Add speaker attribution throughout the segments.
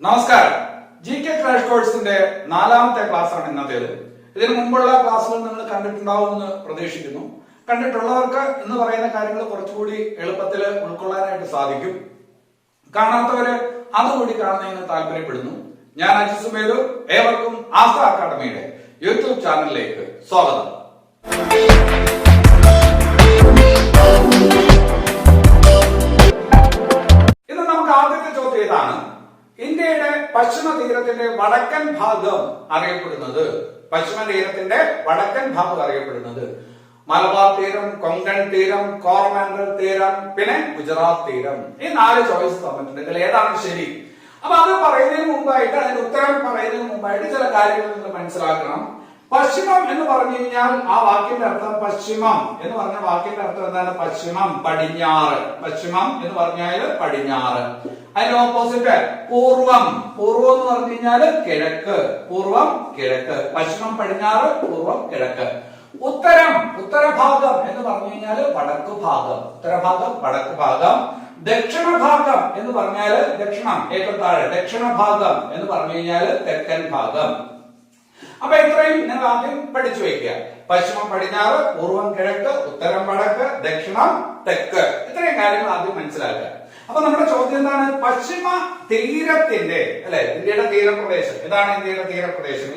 Speaker 1: നമസ്കാരം. G K crash കോഴ്സിന്റെ 4ാമത്തെ ക്ലാസ്സാണ് ഇന്നത്തേത്. ഇതിനു മുമ്പുള്ള ക്ലാസ്സുകൾ നിങ്ങൾ കണ്ടിട്ടുണ്ടാവുമെന്ന് പ്രതീക്ഷിക്കുന്നു. കണ്ടിട്ടുള്ളവർക്ക് എന്ന് പറയുന്ന കാര്യങ്ങൾ കുറച്ചുകൂടി എളുപ്പത്തിൽ ഉൾക്കൊള്ളാനായിട്ട് സാധിക്കും. കാണാത്തവര് അതുകൂടി കാണുന്നതിന് താല്പര്യപ്പെടുന്നു. ഞാൻ അജിത് സുമേലു. ഏവർക്കും ആസ്ത അക്കാഡമിയുടെ യൂട്യൂബ് ചാനലിലേക്ക് സ്വാഗതം. ഇന്ന് നമുക്ക് ആദ്യത്തെ ചോദ്യം ഇതാണ്: ഇന്ത്യയുടെ പശ്ചിമ തീരത്തിന്റെ വടക്കൻ ഭാഗം അറിയപ്പെടുന്നത് മലബാർ തീരം, കൊങ്കൺ തീരം, കോറമൻഡൽ തീരം, പിന്നെ ഗുജറാത്ത് തീരം. ഈ 4 ചോയ്സ് തന്നിട്ടുണ്ട്. ഇതിൽ ഏതാണ് ശരി? അപ്പൊ അത് പറയുന്നതിന് മുമ്പായിട്ട്, അതിന്റെ ഉത്തരം പറയുന്നതിന് മുമ്പായിട്ട് ചില കാര്യങ്ങൾ നിങ്ങൾ മനസ്സിലാക്കണം. പശ്ചിമം എന്ന് പറഞ്ഞു കഴിഞ്ഞാൽ ആ വാക്കിന്റെ അർത്ഥം, പശ്ചിമം എന്ന് പറഞ്ഞ വാക്കിന്റെ അർത്ഥം എന്താണ്? പശ്ചിമം, പടിഞ്ഞാറ്. പശ്ചിമം എന്ന് പറഞ്ഞാൽ പടിഞ്ഞാറ്. അതിന്റെ ഓപ്പോസിറ്റ് പൂർവം. പൂർവം എന്ന് പറഞ്ഞു കഴിഞ്ഞാൽ കിഴക്ക്. പൂർവം, കിഴക്ക്. പശ്ചിമം, പടിഞ്ഞാറ്, പൂർവം, കിഴക്ക്. ഉത്തരം, ഉത്തരഭാഗം എന്ന് പറഞ്ഞു കഴിഞ്ഞാൽ വടക്ക് ഭാഗം. ഉത്തരഭാഗം, വടക്ക് ഭാഗം. ദക്ഷിണഭാഗം എന്ന് പറഞ്ഞാൽ ദക്ഷിണം, ഏറ്റവും താഴെ. ദക്ഷിണഭാഗം എന്ന് പറഞ്ഞു കഴിഞ്ഞാൽ തെക്കൻ ഭാഗം. അപ്പൊ ഇത്രയും നിങ്ങൾ ആദ്യം പഠിച്ചു വയ്ക്കുക. പശ്ചിമം പടിഞ്ഞാറ്, പൂർവം കിഴക്ക്, ഉത്തരം വടക്ക്, ദക്ഷിണം തെക്ക്. ഇത്രയും കാര്യങ്ങൾ ആദ്യം മനസ്സിലാക്കുക. അപ്പൊ നമ്മുടെ ചോദ്യം എന്താണ്? പശ്ചിമ തീരത്തിന്റെ, അല്ലെ, ഇന്ത്യയുടെ തീരപ്രദേശം. ഇതാണ് ഇന്ത്യയുടെ തീരപ്രദേശം.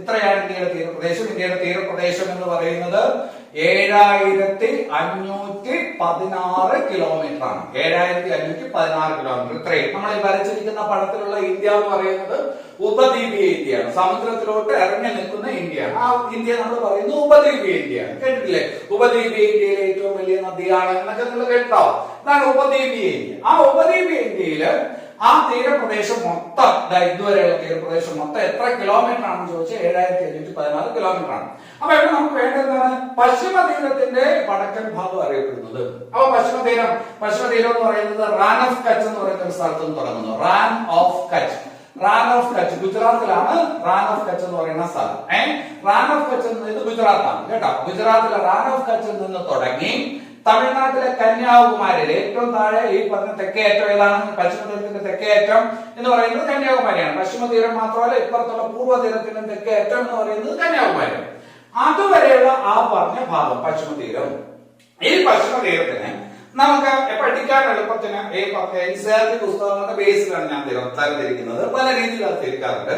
Speaker 1: ഇത്രയാണ് ഇന്ത്യയുടെ തീരപ്രദേശം. ഇന്ത്യയുടെ തീരപ്രദേശം എന്ന് പറയുന്നത് 7516 കിലോമീറ്റർ ആണ്. 7516 കിലോമീറ്റർ. ഇത്രയും നമ്മൾ ഈ വരച്ചിരിക്കുന്ന പടത്തിലുള്ള ഇന്ത്യ എന്ന് പറയുന്നത് ഉപദ്വീപീയ ഇന്ത്യയാണ്. സമുദ്രത്തിലോട്ട് ഇറങ്ങി നിൽക്കുന്ന ഇന്ത്യയാണ്. ആ ഇന്ത്യ നമ്മൾ പറയുന്നത് ഉപദ്വീപീയ ഇന്ത്യയാണ്. കേട്ടിട്ടില്ലേ? ഉപദ്വീപീയ ഇന്ത്യയിലെ ഏറ്റവും വലിയ നദിയാണ് എന്നൊക്കെ നിങ്ങൾ കേട്ടോ. അതാണ് ഉപദ്വീപീയ ഇന്ത്യ. ആ ഉപദ്വീപീയ ഇന്ത്യയില് ആ തീരപ്രദേശം മൊത്തം, ഇതുവരെയുള്ള തീരപ്രദേശം മൊത്തം എത്ര കിലോമീറ്റർ ആണെന്ന് ചോദിച്ചാൽ 7516 കിലോമീറ്റർ ആണ്. അപ്പൊ ഇവിടെ നമുക്ക് വേണ്ടതാണ് പശ്ചിമ തീരത്തിന്റെ വടക്കൻ ഭാഗം അറിയപ്പെടുന്നത്. അപ്പൊ പശ്ചിമ തീരം എന്ന് പറയുന്നത് റാൻ ഓഫ് കച്ച് എന്ന് പറയുന്ന ഒരു സ്ഥലത്ത് നിന്ന് തുടങ്ങുന്നു. റാൻ ഓഫ് കച്ച് ഗുജറാത്തിലാണ്. റാൻ ഓഫ് കച്ച് എന്ന് പറയുന്ന സ്ഥലം. റാൻ ഓഫ് കച്ച് ഇത് ഗുജറാത്താണ് കേട്ടോ. ഗുജറാത്തിലെ റാൻ ഓഫ് കച്ചിൽ നിന്ന് തുടങ്ങി തമിഴ്നാട്ടിലെ കന്യാകുമാരിയിൽ ഏറ്റവും താഴെ ഈ പറഞ്ഞ തെക്കേയറ്റം ഏതാണ്? പശ്ചിമ തീരത്തിന്റെ തെക്കേയറ്റം എന്ന് പറയുന്നത് കന്യാകുമാരിയാണ്. പശ്ചിമ തീരം മാത്രമല്ല, ഇപ്പുറത്തുള്ള പൂർവ്വ തീരത്തിന്റെ തെക്കേയറ്റം എന്ന് പറയുന്നത് കന്യാകുമാരിയാണ്. അതുവരെയുള്ള ആ പറഞ്ഞ ഭാഗം പശ്ചിമ തീരം. ഈ പശ്ചിമ തീരത്തിന് നമുക്ക് പഠിക്കാൻ എളുപ്പത്തിന് ഈ NCERT പുസ്തകങ്ങളുടെ ബേസിലാണ് ഞാൻ തരംതിരിക്കുന്നത്. പല രീതിയിൽ അത് തിരിക്കാറുണ്ട്.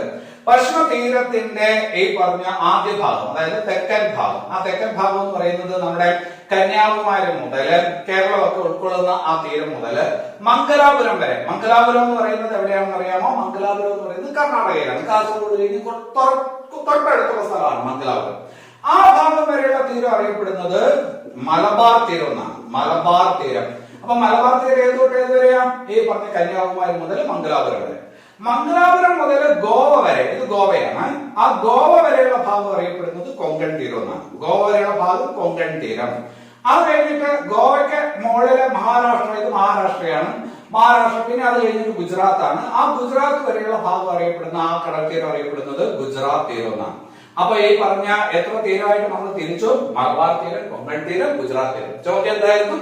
Speaker 1: പശ്ചിമ തീരത്തിന്റെ ഈ പറഞ്ഞ ആദ്യ ഭാഗം, അതായത് തെക്കൻ ഭാഗം. ആ തെക്കൻ ഭാഗം എന്ന് പറയുന്നത് നമ്മുടെ കന്യാകുമാരി മുതല് കേരളമൊക്കെ ഉൾക്കൊള്ളുന്ന ആ തീരം മുതല് മംഗലാപുരം വരെ. മംഗലാപുരം എന്ന് പറയുന്നത് എവിടെയാണെന്ന് അറിയാമോ? മംഗലാപുരം എന്ന് പറയുന്നത് കർണാടകയിലാണ്. കാസർഗോഡ് കഴിഞ്ഞ് തൊട്ടടുത്തുള്ള സ്ഥലമാണ് മംഗലാപുരം. ആ ഭാഗം വരെയുള്ള തീരം അറിയപ്പെടുന്നത് മലബാർ തീരം എന്നാണ്. മലബാർ തീരം. അപ്പൊ മലബാർ തീരം ഏതോട്ട് ഏതുവരെയാ? ഈ പറഞ്ഞ കന്യാകുമാരി മുതൽ മംഗലാപുരം വരെ. മംഗലാപുരം മുതൽ ഗോവ വരെ, ഇത് ഗോവയാണ്. ആ ഗോവ വരെയുള്ള ഭാഗം അറിയപ്പെടുന്നത് കൊങ്കൺ തീരം എന്നാണ്. ഗോവ വരെയുള്ള ഭാഗം കൊങ്കൺ തീരം. അത് കഴിഞ്ഞിട്ട് ഗോവയ്ക്ക് മുകളിലെ മഹാരാഷ്ട്ര, ഇത് മഹാരാഷ്ട്രയാണ്. മഹാരാഷ്ട്ര. പിന്നെ അത് കഴിഞ്ഞിട്ട് ഗുജറാത്താണ്. ആ ഗുജറാത്ത് വരെയുള്ള ഭാഗം അറിയപ്പെടുന്ന ആ കടൽ തീരം അറിയപ്പെടുന്നത് ഗുജറാത്ത് തീരം എന്നാണ്. അപ്പൊ ഈ പറഞ്ഞ എത്ര തീരമായിട്ട് നമ്മൾ തിരിച്ചു? മലബാർ തീരം, കൊങ്കൺ തീരം, ഗുജറാത്ത് തീരം. ചോദ്യം എന്തായിരുന്നു?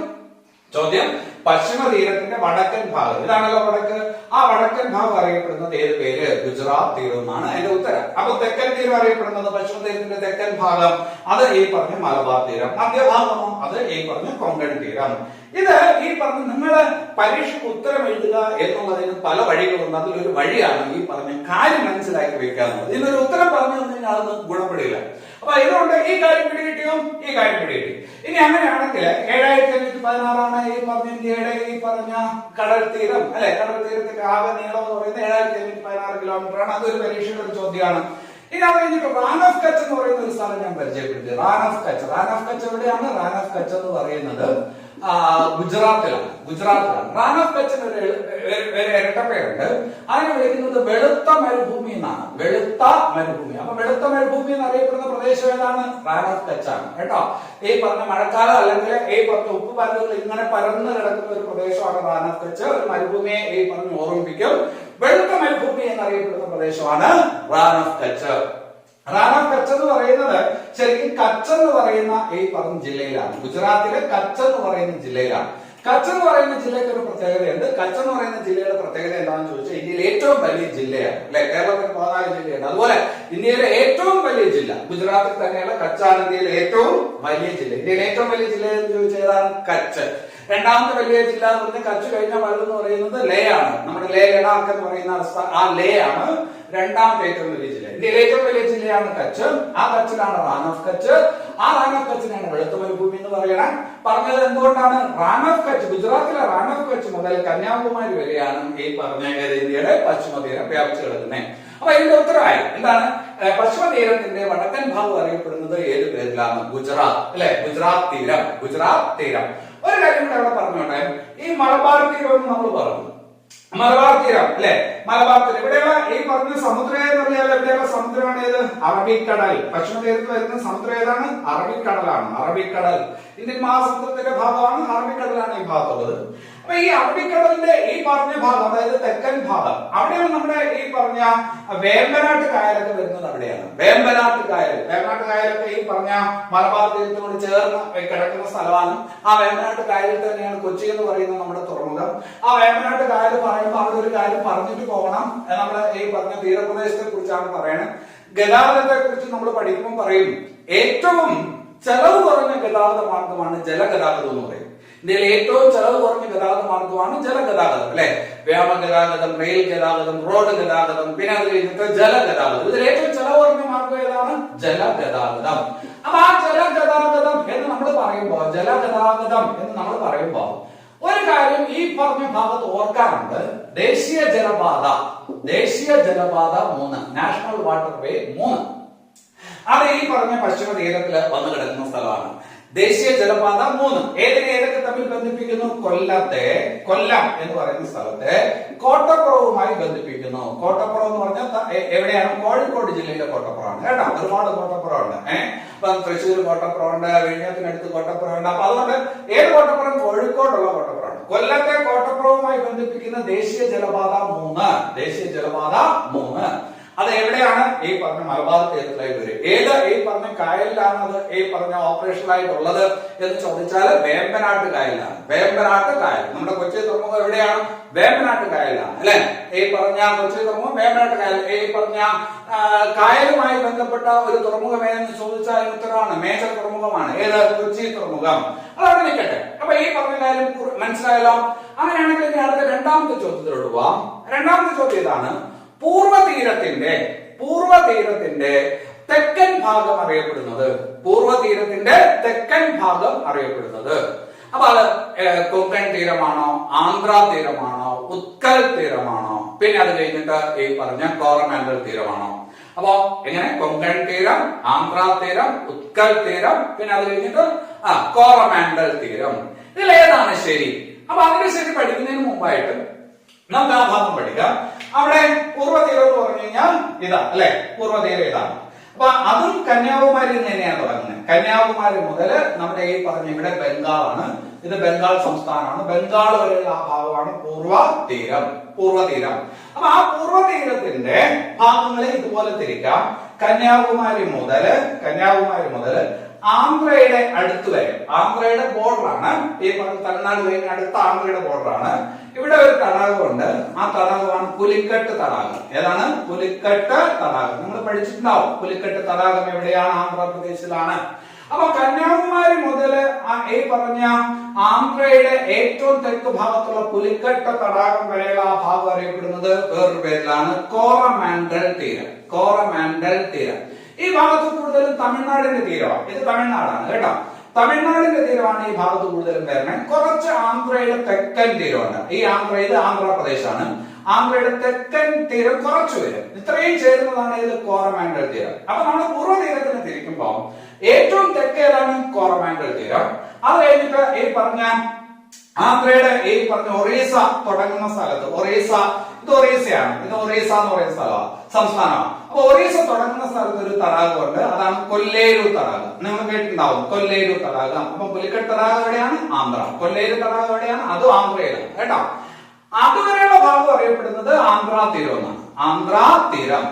Speaker 1: ചോദ്യം പശ്ചിമ തീരത്തിന്റെ വടക്കൻ ഭാഗം. ഇതാണല്ലോ വടക്ക്. ആ വടക്കൻ ഭാഗം അറിയപ്പെടുന്നത് ഏത് പേര്? ഗുജറാത്ത് തീരം എന്നാണ് അതിന്റെ ഉത്തരം. അപ്പൊ തെക്കൻ തീരം അറിയപ്പെടുന്നത്, പശ്ചിമ തീരത്തിന്റെ തെക്കൻ ഭാഗം, അത് ഈ പറഞ്ഞ മലബാർ തീരം. മധ്യഭാഗമോ? അത് ഈ പറഞ്ഞ കൊങ്കൺ തീരം. ഇത് ഈ പറഞ്ഞ നിങ്ങള് പരീക്ഷയ്ക്ക് ഉത്തരം എഴുതുക എന്നുള്ളതിന് പല വഴികളുണ്ട്. അതിലൊരു വഴിയാണ് ഈ പറഞ്ഞ കാര്യം മനസ്സിലാക്കി വെക്കാന്നുള്ളത്. ഇതിനൊരു ഉത്തരം പറഞ്ഞു കഴിഞ്ഞാൽ അതൊന്നും ഗുണപ്പെടില്ല. അപ്പൊ ഇതുകൊണ്ട് ഈ കാര്യം പിടികിട്ടിയോ? ഈ കാര്യം പിടികിട്ടി. ഇനി അങ്ങനെയാണെങ്കിൽ 7516 ഈ പറഞ്ഞ ഇന്ത്യയുടെ ഈ പറഞ്ഞ കടൽ തീരം, അല്ലെ, കടൽ തീരത്തിന്റെ ആകെ നീളം എന്ന് പറയുന്നത് 7516 കിലോമീറ്റർ ആണ്. അതൊരു പരീക്ഷയുടെ ഒരു ചോദ്യമാണ്. ഇനി അത് കഴിഞ്ഞിട്ട് റാൻ ഓഫ് കച്ച് എന്ന് പറയുന്ന ഒരു സ്ഥലം ഞാൻ പരിചയപ്പെടുത്തി. റാൻ ഓഫ് കച്ച് എവിടെയാണ്? റാൻ ഓഫ് കച്ച് എന്ന് പറയുന്നത് ഗുജറാത്തിലാണ്. റാൻ ഓഫ് കച്ചിന് ഒരു ഇരട്ടപ്പേരുണ്ട്. അതിനെ വിളിക്കുന്നത് വെളുത്ത മരുഭൂമി എന്നാണ്. വെളുത്ത മരുഭൂമി. അപ്പൊ വെളുത്ത മരുഭൂമി എന്നറിയപ്പെടുന്ന പ്രദേശം ഏതാണ്? റാൻ ഓഫ് കച്ചാണ് കേട്ടോ. ഈ പറഞ്ഞ മഴക്കാലം അല്ലെങ്കിൽ ഈ പറഞ്ഞ ഉപ്പ് പരലുകൾ ഇങ്ങനെ പരന്ന് കിടക്കുന്ന ഒരു പ്രദേശമാണ് റാൻ ഓഫ് കച്ച്. ഒരു മരുഭൂമിയെ ഈ പറഞ്ഞ് ഓർമ്മിപ്പിക്കും. വെളുത്ത മരുഭൂമി എന്നറിയപ്പെടുന്ന പ്രദേശമാണ് റാൻ ഓഫ് കച്ച്. റാൻ ഓഫ് കച്ച് എന്ന് പറയുന്നത് ശരിക്കും കച്ച് എന്ന് പറയുന്ന ഈ പറഞ്ഞ ജില്ലയിലാണ്. ഗുജറാത്തിലെ കച്ച് എന്ന് പറയുന്ന ജില്ലയിലാണ്. കച്ച് എന്ന് പറയുന്ന ജില്ലയ്ക്ക് ഒരു പ്രത്യേകതയുണ്ട്. കച്ച് എന്ന് പറയുന്ന ജില്ലയുടെ പ്രത്യേകത എന്താണെന്ന് ചോദിച്ചാൽ ഇന്ത്യയിലെ ഏറ്റവും വലിയ ജില്ലയാണ് അല്ലെ. കേരളത്തിൽ 14 ജില്ലയുണ്ട്. അതുപോലെ ഇന്ത്യയിലെ ഏറ്റവും വലിയ ജില്ല ഗുജറാത്തിൽ തന്നെയുള്ള കച്ചാണ് ഇന്ത്യയിലെ ഏറ്റവും വലിയ ജില്ല. ഇന്ത്യയിലെ ഏറ്റവും വലിയ ജില്ല എന്ന് ചോദിച്ചാൽ ഏതാണ്? കച്ച്. രണ്ടാമത്തെ വലിയ ജില്ല എന്ന് പറഞ്ഞാൽ കച്ച് കഴിഞ്ഞ വലുത് എന്ന് പറയുന്നത് ലേ ആണ്. നമ്മുടെ ലേ ലഡാക്ക് എന്ന് പറയുന്ന ആ ലേ ആണ് രണ്ടാമത്തെ ഏറ്റവും വലിയ ജില്ല. ഇന്ത്യയിലെ ഏറ്റവും വലിയ ജില്ലയാണ് കച്ച്. ആ കച്ചിലാണ് റാൻ ഓഫ് കച്ച്. ആ റാൻ ഓഫ് കച്ചിനാണ് വെളുത്ത മരുഭൂമി എന്ന് പറയണം. പറഞ്ഞത് എന്തുകൊണ്ടാണ്? റാൻ ഓഫ് കച്ച്, ഗുജറാത്തിലെ റാൻ ഓഫ് കച്ച് മുതൽ കന്യാകുമാരി വരെയാണ് ഈ പറഞ്ഞ ഇന്ത്യയുടെ പശ്ചിമ തീരം വ്യാപിച്ചു കിടക്കുന്നത്. അപ്പൊ ഇതിന്റെ ഉത്തരവായി എന്താണ്? പശ്ചിമ തീരത്തിന്റെ വടക്കൻ ഭാഗം അറിയപ്പെടുന്നത് ഏത് പേരിലാണ്? ഗുജറാത്ത് അല്ലെ. ഗുജറാത്ത് തീരം, ഗുജറാത്ത് തീരം. ഒരു കാര്യം കൂടെ അവിടെ പറഞ്ഞോട്ടെ. ഈ മലബാർ തീരം എന്ന് നമ്മൾ പറഞ്ഞു. മലബാർ തീരം അല്ലെ. മലബാർ തീരം ഇവിടെയുള്ള ഈ പറഞ്ഞ സമുദ്രം എന്ന് പറഞ്ഞാൽ എവിടെയുള്ള സമുദ്രമാണ്? ഏത്? അറബിക്കടൽ. പശ്ചിമ തീരത്ത് വരുന്ന സമുദ്രം ഏതാണ്? അറബിക്കടലാണ്. അറബിക്കടൽ ഇന്ത്യൻ മഹാസമുദ്രത്തിന്റെ ഭാഗമാണ്. അറബിക്കടലാണ് ഈ ഭാഗത്തുള്ളത്. അപ്പൊ ഈ അറബിക്കടലിന്റെ ഈ പറഞ്ഞ ഭാഗം, അതായത് തെക്കൻ ഭാഗം, അവിടെയാണ് നമ്മുടെ ഈ പറഞ്ഞ വേമ്പനാട്ട് കായലൊക്കെ വരുന്നത്. അവിടെയാണ് വേമ്പനാട്ട് കായൽ. വേമ്പനാട്ട് കായലൊക്കെ ഈ പറഞ്ഞ മലബാർ തീരത്തോട് ചേർന്ന് കിടക്കുന്ന സ്ഥലമാണ്. ആ വേമ്പനാട്ട് കായലിൽ തന്നെയാണ് കൊച്ചി എന്ന് പറയുന്ന നമ്മുടെ തുറമുഖം. ആ വേമ്പനാട്ട് കായൽ പറയുമ്പോൾ അവിടെ ഒരു കാര്യം പറഞ്ഞിട്ട് പോകണം. നമ്മുടെ ഈ പറഞ്ഞ തീരപ്രദേശത്തെ കുറിച്ചാണ് പറയുന്നത്. ഗതാഗതത്തെ കുറിച്ച് നമ്മൾ പഠിക്കുമ്പോൾ പറയും ഏറ്റവും ചെലവ് കുറഞ്ഞ ഗതാഗത മാർഗമാണ് ജലഗതാഗതം എന്ന് പറയും. ഇന്ത്യയിലെ ഏറ്റവും ചെലവ് കുറഞ്ഞ ഗതാഗത മാർഗമാണ് ജലഗതാഗതം അല്ലെ. വ്യോമ ഗതാഗതം, റെയിൽ ഗതാഗതം, റോഡ് ഗതാഗതം, പിന്നെ അത് കഴിഞ്ഞിട്ട് ജലഗതാഗതം. ഇതിൽ ഏറ്റവും ചെലവ് കുറഞ്ഞ മാർഗം ഏതാണ്? ജലഗതാഗതം. അപ്പൊ ആ ജലഗതാഗതം എന്ന് നമ്മൾ പറയുമ്പോൾ ഒരു കാര്യം ഈ പറഞ്ഞ ഭാഗത്ത് ഓർക്കാറുണ്ട്. ദേശീയ ജലപാത 3, നാഷണൽ വാട്ടർ വേ 3, അത് ഈ പറഞ്ഞ പശ്ചിമ തീരത്തിൽ വന്നു കിടക്കുന്ന സ്ഥലമാണ്. ദേശീയ ജലപാത 3 ഏതൊക്കെ തമ്മിൽ ബന്ധിപ്പിക്കുന്നു? കൊല്ലം എന്ന് പറയുന്ന സ്ഥലത്തെ കോട്ടപ്പുറവുമായി ബന്ധിപ്പിക്കുന്നു. കോട്ടപ്പുറം എന്ന് പറഞ്ഞാൽ എവിടെയാണ്? കോഴിക്കോട് ജില്ലയിലെ കോട്ടപ്പുറമാണ് കേട്ടോ. ഒരുപാട് കോട്ടപ്പുറമുണ്ട്. അപ്പൊ തൃശ്ശൂർ കോട്ടപ്പുറമുണ്ട്, വിഴിഞ്ഞത്തിനടുത്ത് കോട്ടപ്പുറമുണ്ട്. അപ്പൊ അതുകൊണ്ട് ഏത് കോട്ടപ്പുറം? കോഴിക്കോടുള്ള കോട്ടപ്പുറമാണ്. കൊല്ലത്തെ കോട്ടപ്പുറവുമായി ബന്ധിപ്പിക്കുന്ന ദേശീയ ജലപാത 3 അത് എവിടെയാണ്? ഈ പറഞ്ഞ മലബാർ തീരത്തിലായി വരും. ഏത് ഈ പറഞ്ഞ കായലിലാണ് അത് ഈ പറഞ്ഞ ഓപ്പറേഷനായിട്ടുള്ളത് എന്ന് ചോദിച്ചാൽ വേമ്പനാട്ട് കായലിലാണ്. വേമ്പനാട്ട് കായൽ നമ്മുടെ കൊച്ചി തുറമുഖം എവിടെയാണ്? വേമ്പനാട്ട് കായലിലാണ് അല്ലെ. ഈ പറഞ്ഞ കൊച്ചി തുറമുഖം വേമ്പനാട്ട് കായൽ. ഈ പറഞ്ഞ കായലുമായി ബന്ധപ്പെട്ട ഒരു തുറമുഖം ഏതെന്ന് ചോദിച്ചാൽ ഉത്തരവാണ് മേജർ തുറമുഖമാണ്. ഏത്? കൊച്ചി തുറമുഖം. അതവിടെ നിൽക്കട്ടെ. അപ്പൊ ഈ പറഞ്ഞ കാര്യം മനസ്സിലായല്ലോ. അങ്ങനെയാണെങ്കിൽ ഇനി അടുത്ത രണ്ടാമത്തെ ചോദ്യത്തിലോട്ട് പോവാം. രണ്ടാമത്തെ ചോദ്യം ഇതാണ്. പൂർവ്വ തീരത്തിന്റെ തെക്കൻ ഭാഗം അറിയപ്പെടുന്നത്. അപ്പൊ അത് കൊങ്കൺ തീരമാണോ, ആന്ധ്ര തീരമാണോ, ഉത്കൽ തീരമാണോ, പിന്നെ അത് കഴിഞ്ഞിട്ട് ഈ പറഞ്ഞ കോറമാൻഡൽ തീരമാണോ? അപ്പൊ എങ്ങനെ? കൊങ്കൺ തീരം, ആന്ധ്ര തീരം, ഉത്കൽ തീരം, പിന്നെ അത് കഴിഞ്ഞിട്ട് കോറമാൻഡൽ തീരം. ഇതിൽ ഏതാണ് ശരി? അപ്പൊ അതിന് ശരി പഠിക്കുന്നതിന് മുമ്പായിട്ട് നമുക്ക് ആ ഭാഗം പഠിക്കാം. അവിടെ പൂർവ്വതീരം എന്ന് പറഞ്ഞു കഴിഞ്ഞാൽ ഇതാ അല്ലെ. പൂർവ്വതീരം ഇതാണ്. അപ്പൊ അതും കന്യാകുമാരി തന്നെയാണ് തുടങ്ങുന്നത്. കന്യാകുമാരി മുതൽ നമ്മുടെ ഈ പറഞ്ഞ ഇവിടെ ബംഗാളാണ്. ഇത് ബംഗാൾ സംസ്ഥാനമാണ്. ബംഗാൾ വരെയുള്ള ആ ഭാഗമാണ് പൂർവ്വതീരം. അപ്പൊ ആ പൂർവ്വതീരത്തിന്റെ ഭാഗങ്ങളെ ഇതുപോലെ തിരിക്കാം. കന്യാകുമാരി മുതല് ആന്ധ്രയുടെ അടുത്ത് വരെ. ആന്ധ്രയുടെ ബോർഡറാണ് ഈ പറഞ്ഞ തമിഴ്നാട് കഴിഞ്ഞ അടുത്ത ആന്ധ്രയുടെ ബോർഡറാണ്. ഇവിടെ ഒരു തടാകമുണ്ട്. ആ തടാകമാണ് പുലിക്കട്ട് തടാകം. ഏതാണ്? പുലിക്കട്ട് തടാകം. നിങ്ങൾ പഠിച്ചിട്ടുണ്ടാവും. പുലിക്കട്ട് തടാകം എവിടെയാണ്? ആന്ധ്രാപ്രദേശിലാണ്. അപ്പൊ കന്യാകുമാരി മുതൽ ഈ പറഞ്ഞ ആന്ധ്രയുടെ ഏറ്റവും തെക്ക് ഭാഗത്തുള്ള പുലിക്കട്ട് തടാകം വരെയുള്ള ആ ഭാഗം അറിയപ്പെടുന്നത് വേറൊരു പേരിലാണ് കോറമാൻഡൽ തീരം. ഈ ഭാഗത്ത് കൂടുതലും തമിഴ്നാടിന്റെ തീരമാണ്. ഇത് തമിഴ്നാടാണ് കേട്ടോ. തമിഴ്നാടിന്റെ തീരമാണ് ഈ ഭാഗത്ത് കൂടുതലും വരുന്നത്. കുറച്ച് ആന്ധ്രയുടെ തെക്കൻ തീരമുണ്ട്. ഈ ഇത് ആന്ധ്രാപ്രദേശാണ്. ആന്ധ്രയുടെ തെക്കൻ തീരം കുറച്ചു വരും. ഇത്രയും ചേരുന്നതാണ് ഇത് കോറമാൻഡൽ തീരം. അപ്പൊ നമ്മൾ പൂർവ്വ തീരത്തിന് തിരിക്കുമ്പോൾ ഏറ്റവും തെക്ക് ഏതാണ്? കോറമാൻഡൽ തീരം. അത് കഴിഞ്ഞിട്ട് ഈ പറഞ്ഞ ആന്ധ്രയുടെ ഈ പറഞ്ഞ ഒറീസ തുടങ്ങുന്ന സ്ഥലത്ത് ഇത് ഒറീസയാണ്. ഇത് ഒറീസ എന്ന് പറയുന്ന സ്ഥലമാണ്, സംസ്ഥാനമാണ്. അപ്പൊ ഒറീസ തുടങ്ങുന്ന സ്ഥലത്ത് ഒരു തടാകമുണ്ട്. അതാണ് കൊല്ലേരു തടാകം. നിങ്ങൾ കേട്ടിട്ടുണ്ടാവും കൊല്ലേരു തടാകം. അപ്പൊ പുലിക്കട്ട് തടാകം എവിടെയാണ്? ആന്ധ്ര. കൊല്ലേരു തടാകം എവിടെയാണ്? അതും ആന്ധ്രയിലാണ് കേട്ടോ. അതുവരെയുള്ള ഭാഗം അറിയപ്പെടുന്നത് ആന്ധ്രാ തീരം എന്നാണ്. ആന്ധ്രാ തീരം.